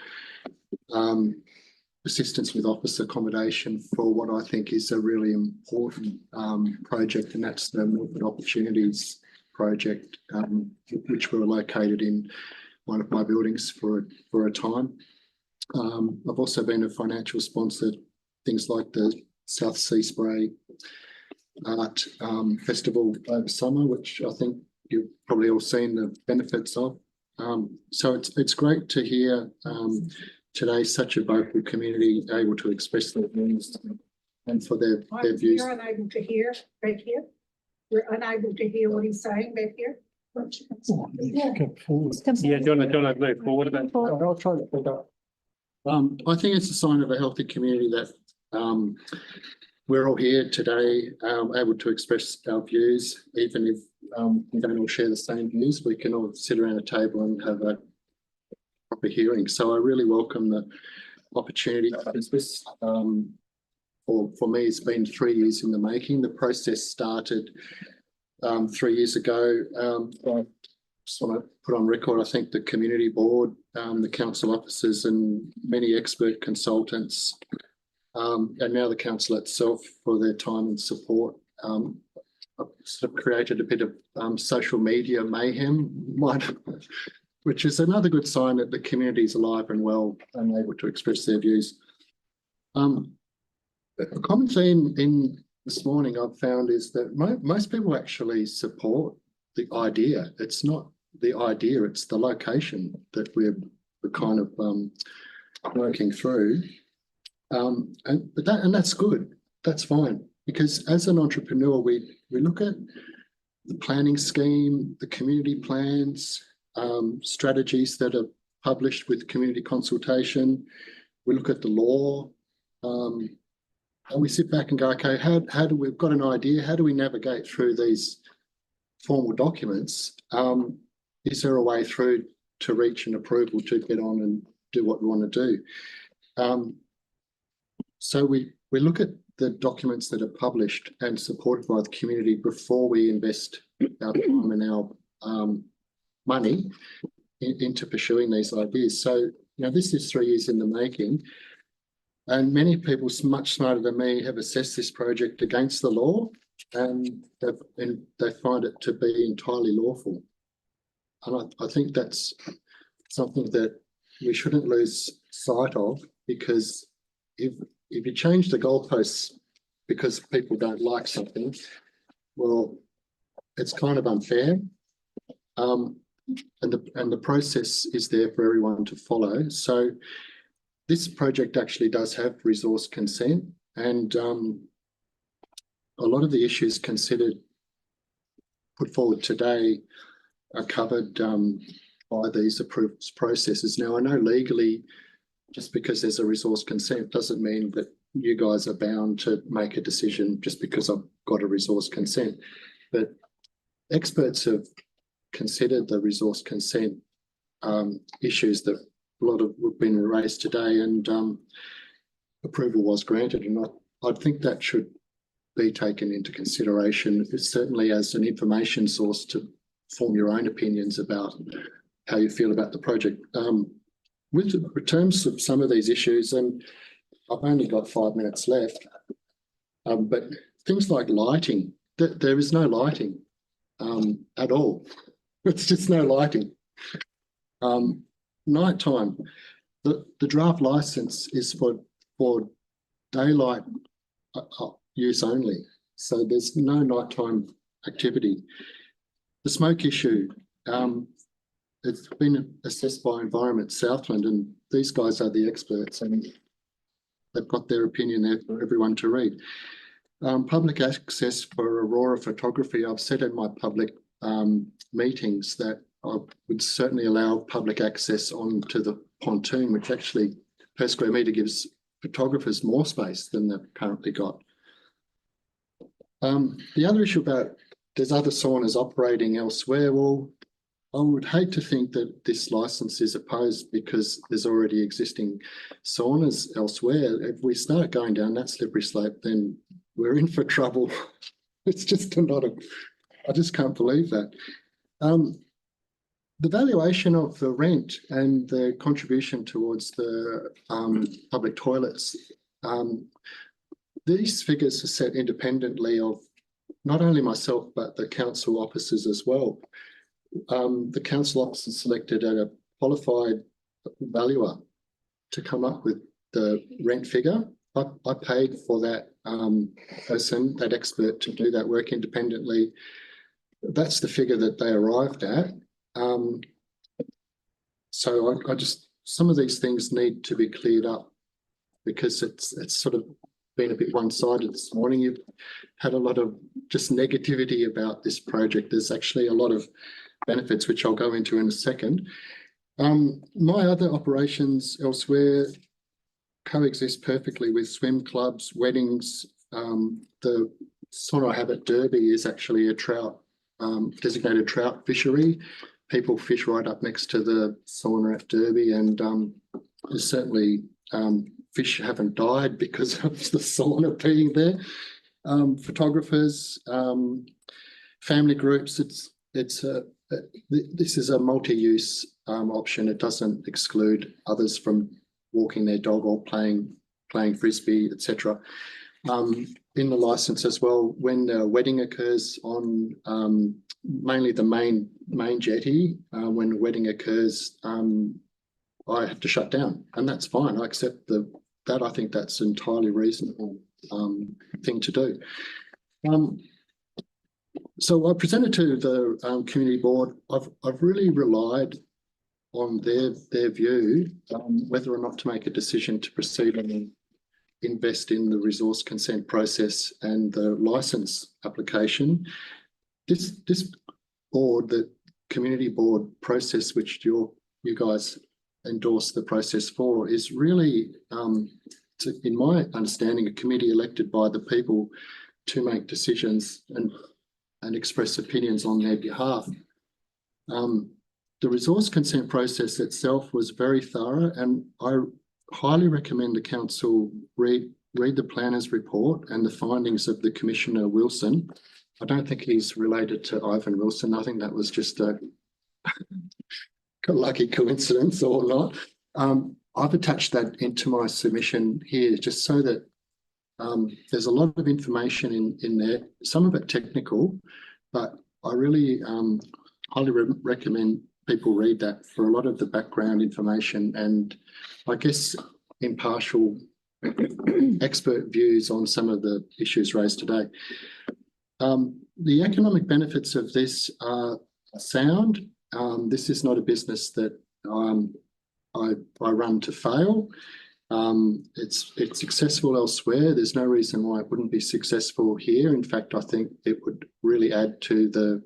Assistance with office accommodation for what I think is a really important project, and that's the Milford Opportunities project, which were located in one of my buildings for a time. I've also been a financial sponsor, things like the South Sea Spray Art Festival over summer, which I think you've probably all seen the benefits of. So it's great to hear today such a vocal community able to express their views and for their views. We're unable to hear back here. We're unable to hear what he's saying back here. Yeah, do you want to move forward a bit? I'll try to pick up. I think it's a sign of a healthy community that we're all here today, able to express our views, even if we don't all share the same views. We can all sit around a table and have a proper hearing. So I really welcome the opportunity. This, for me, it's been 3 years in the making. The process started 3 years ago. I just want to put on record, I think the community board, the council officers and many expert consultants, and now the council itself for their time and support. I've sort of created a bit of social media mayhem, which is another good sign that the community is alive and well and able to express their views. A common theme in this morning I've found is that most people actually support the idea. It's not the idea, it's the location that we're kind of working through. And that's good. That's fine, because as an entrepreneur, we look at the planning scheme, the community plans, strategies that are published with community consultation. We look at the law, and we sit back and go, okay, how do we've got an idea? How do we navigate through these formal documents? Is there a way through to reach an approval to get on and do what we want to do? So we look at the documents that are published and supported by the community before we invest our time and our money into pursuing these ideas. So, this is 3 years in the making, and many people much smarter than me have assessed this project against the law, and they find it to be entirely lawful. And I think that's something that we shouldn't lose sight of, because if you change the goalposts because people don't like something, well, it's kind of unfair. And the process is there for everyone to follow. So this project actually does have resource consent, and a lot of the issues put forward today are covered by these approvals processes. Now, I know legally, just because there's a resource consent doesn't mean that you guys are bound to make a decision just because I've got a resource consent. But experts have considered the resource consent issues that a lot of have been raised today, and approval was granted. And I think that should be taken into consideration. It's certainly as an information source to form your own opinions about how you feel about the project. With in terms of some of these issues, and I've only got 5 minutes left, but things like lighting, there is no lighting at all. It's just no lighting. Nighttime, the draft license is for daylight use only. So there's no nighttime activity. The smoke issue, it's been assessed by Environment Southland, and these guys are the experts, and they've got their opinion there for everyone to read. Public access for aurora photography, I've said in my public meetings that I would certainly allow public access onto the pontoon, which actually per square metre gives photographers more space than they've currently got. The other issue about there's other saunas operating elsewhere, well, I would hate to think that this licence is opposed because there's already existing saunas elsewhere. If we start going down that slippery slope, then we're in for trouble. It's just I just can't believe that. The valuation of the rent and the contribution towards the public toilets, these figures are set independently of not only myself, but the council officers as well. The council officers selected a qualified valuer to come up with the rent figure. I paid for that person, that expert, to do that work independently. That's the figure that they arrived at. So I just, some of these things need to be cleared up because it's sort of been a bit one-sided this morning. You've had a lot of just negativity about this project. There's actually a lot of benefits, which I'll go into in a second. My other operations elsewhere coexist perfectly with swim clubs, weddings. The sauna I have at Derby is actually a trout, designated trout fishery. People fish right up next to the sauna at Derby, and there's certainly fish haven't died because of the sauna being there. Photographers, family groups, this is a multi-use option. It doesn't exclude others from walking their dog or playing frisbee, etc. In the license as well, when a wedding occurs on mainly the main jetty, when a wedding occurs, I have to shut down, and that's fine. I accept that. I think that's an entirely reasonable thing to do. So I presented to the community board. I've really relied on their view whether or not to make a decision to proceed and invest in the resource consent process and the license application. This board, the community board process, which you guys endorse the process for, is really, in my understanding, a committee elected by the people to make decisions and express opinions on their behalf. The resource consent process itself was very thorough, and I highly recommend the council read the planner's report and the findings of the Commissioner Wilson. I don't think he's related to Ivan Wilson. I think that was just a lucky coincidence or not. I've attached that into my submission here just so that there's a lot of information in there, some of it technical, but I really highly recommend people read that for a lot of the background information and I guess impartial expert views on some of the issues raised today. The economic benefits of this are sound. This is not a business that I run to fail. It's successful elsewhere. There's no reason why it wouldn't be successful here. In fact, I think it would really add to the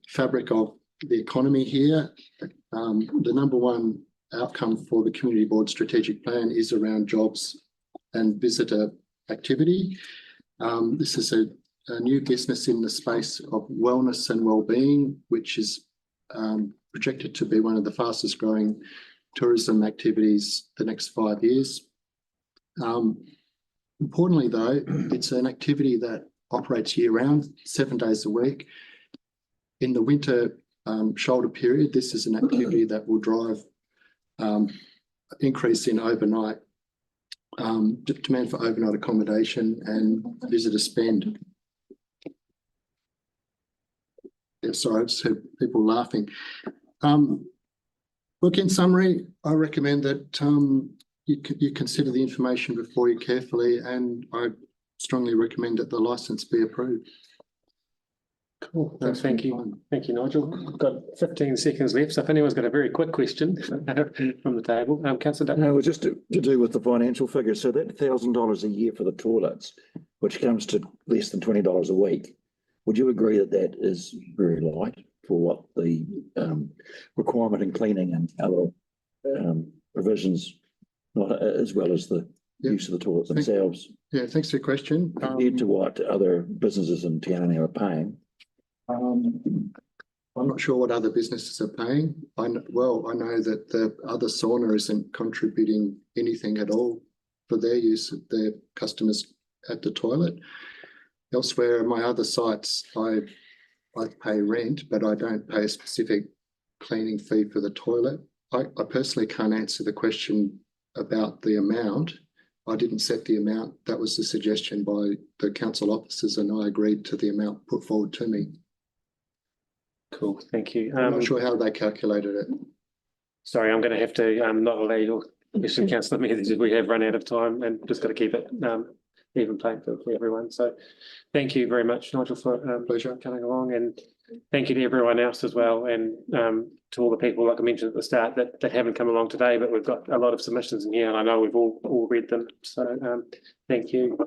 fabric of the economy here. The number one outcome for the community board strategic plan is around jobs and visitor activity. This is a new business in the space of wellness and well-being, which is projected to be one of the fastest growing tourism activities the next 5 years. Importantly, though, it's an activity that operates year-round, 7 days a week. In the winter shoulder period, this is an activity that will drive increase in overnight demand for overnight accommodation and visitor spend. Yeah, sorry, I just heard people laughing. Look, in summary, I recommend that you consider the information before you carefully, and I strongly recommend that the licence be approved. Cool. Thank you. Thank you, Nigel. We've got 15 seconds left. So if anyone's got a very quick question from the table, Councillor Dunn. No, just to do with the financial figure. So that $1,000 a year for the toilets, which comes to less than $20 a week, would you agree that that is very light for what the requirement in cleaning and other provisions, not as well as the use of the toilets themselves? Yeah, thanks for your question. Compared to what other businesses in town are paying. I'm not sure what other businesses are paying. I know that the other sauna isn't contributing anything at all for their use of their customers at the toilet. Elsewhere, my other sites, I pay rent, but I don't pay a specific cleaning fee for the toilet. I personally can't answer the question about the amount. I didn't set the amount. That was the suggestion by the council officers, and I agreed to the amount put forward to me. Cool, thank you. I'm not sure how they calculated it. Sorry, I'm going to have to not allow your question, Councillor Meathers. We have run out of time and just got to keep it even playing field for everyone. So thank you very much, Nigel, for pleasure coming along, and thank you to everyone else as well, and to all the people, like I mentioned at the start, that haven't come along today, but we've got a lot of submissions in here, and I know we've all read them. So thank you.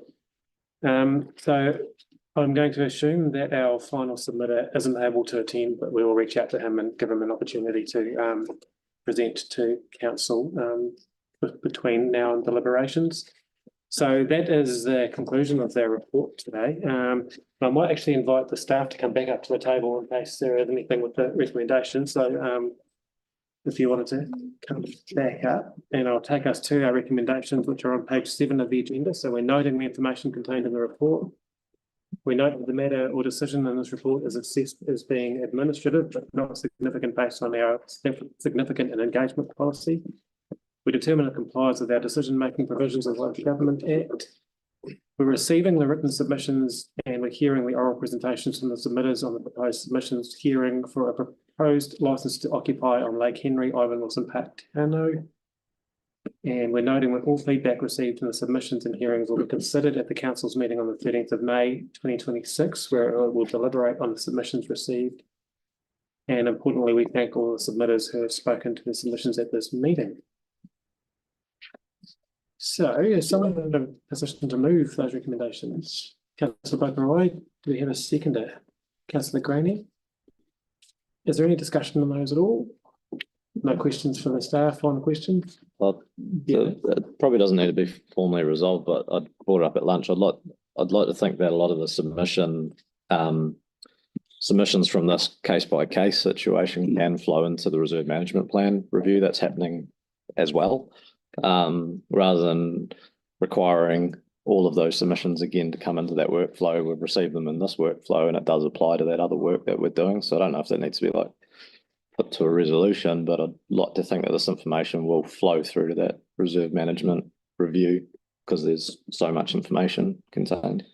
So I'm going to assume that our final submitter isn't able to attend, but we will reach out to him and give him an opportunity to present to council between now and deliberations. So that is the conclusion of their report today. I might actually invite the staff to come back up to the table in case there is anything with the recommendations. So if you wanted to come back up, and I'll take us to our recommendations, which are on page 7 of the agenda. So we're noting the information contained in the report. We note that the matter or decision in this report is assessed as being administrative, but not significant based on our significant and engagement policy. We determine it complies with our decision-making provisions of the Local Government Act. We're receiving the written submissions and we're hearing the oral presentations from the submitters on the proposed submissions hearing for a proposed licence to occupy on Lake Henry, Ivan Wilson Park, Tano. And we're noting that all feedback received in the submissions and hearings will be considered at the Council's meeting on the 13th of May 2026, where it will deliberate on the submissions received. And importantly, we thank all the submitters who have spoken to the submissions at this meeting. So is someone in a position to move those recommendations? Councillor Boker-Roy, do we have a seconder? Councillor Graney? Is there any discussion on those at all? No questions for the staff on questions? Well, it probably doesn't need to be formally resolved, but I brought it up at lunch. I'd like to think that a lot of the submissions from this case by case situation can flow into the reserve management plan review that's happening as well, rather than requiring all of those submissions again to come into that workflow. We've received them in this workflow, and it does apply to that other work that we're doing. So I don't know if that needs to be put to a resolution, but I'd like to think that this information will flow through to that reserve management review because there's so much information contained.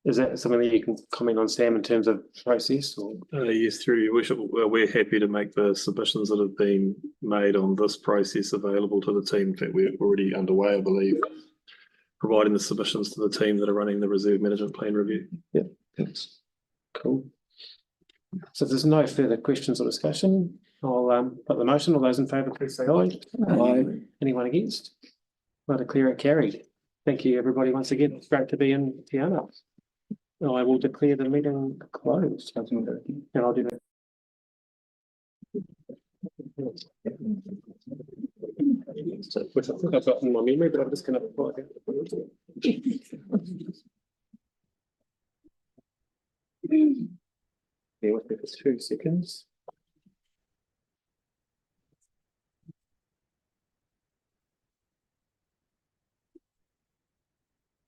Is that something that you can comment on, Sam, in terms of process? Or? Yes, through your worship, we're happy to make the submissions that have been made on this process available to the team. In fact, we're already underway, I believe, providing the submissions to the team that are running the reserve management plan review. Yeah, thanks. Cool. So if there's no further questions or discussion, I'll put the motion. All those in favour, please say aye. Aye. Anyone against? I declare it carried. Thank you, everybody, once again. It's great to be in Te Anau. I will declare the meeting closed. And I'll do that. So, which I think I've got in my memory, but I'm just going to. Bear with me for 2 seconds.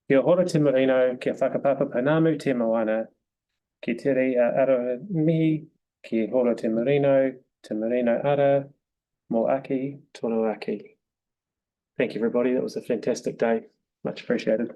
Kia ora te marino, kia whakapapa panamu te moana, ki tere a aroha mihi, ki ora te marino ara, mo aki, tono aki. Thank you, everybody. That was a fantastic day. Much appreciated.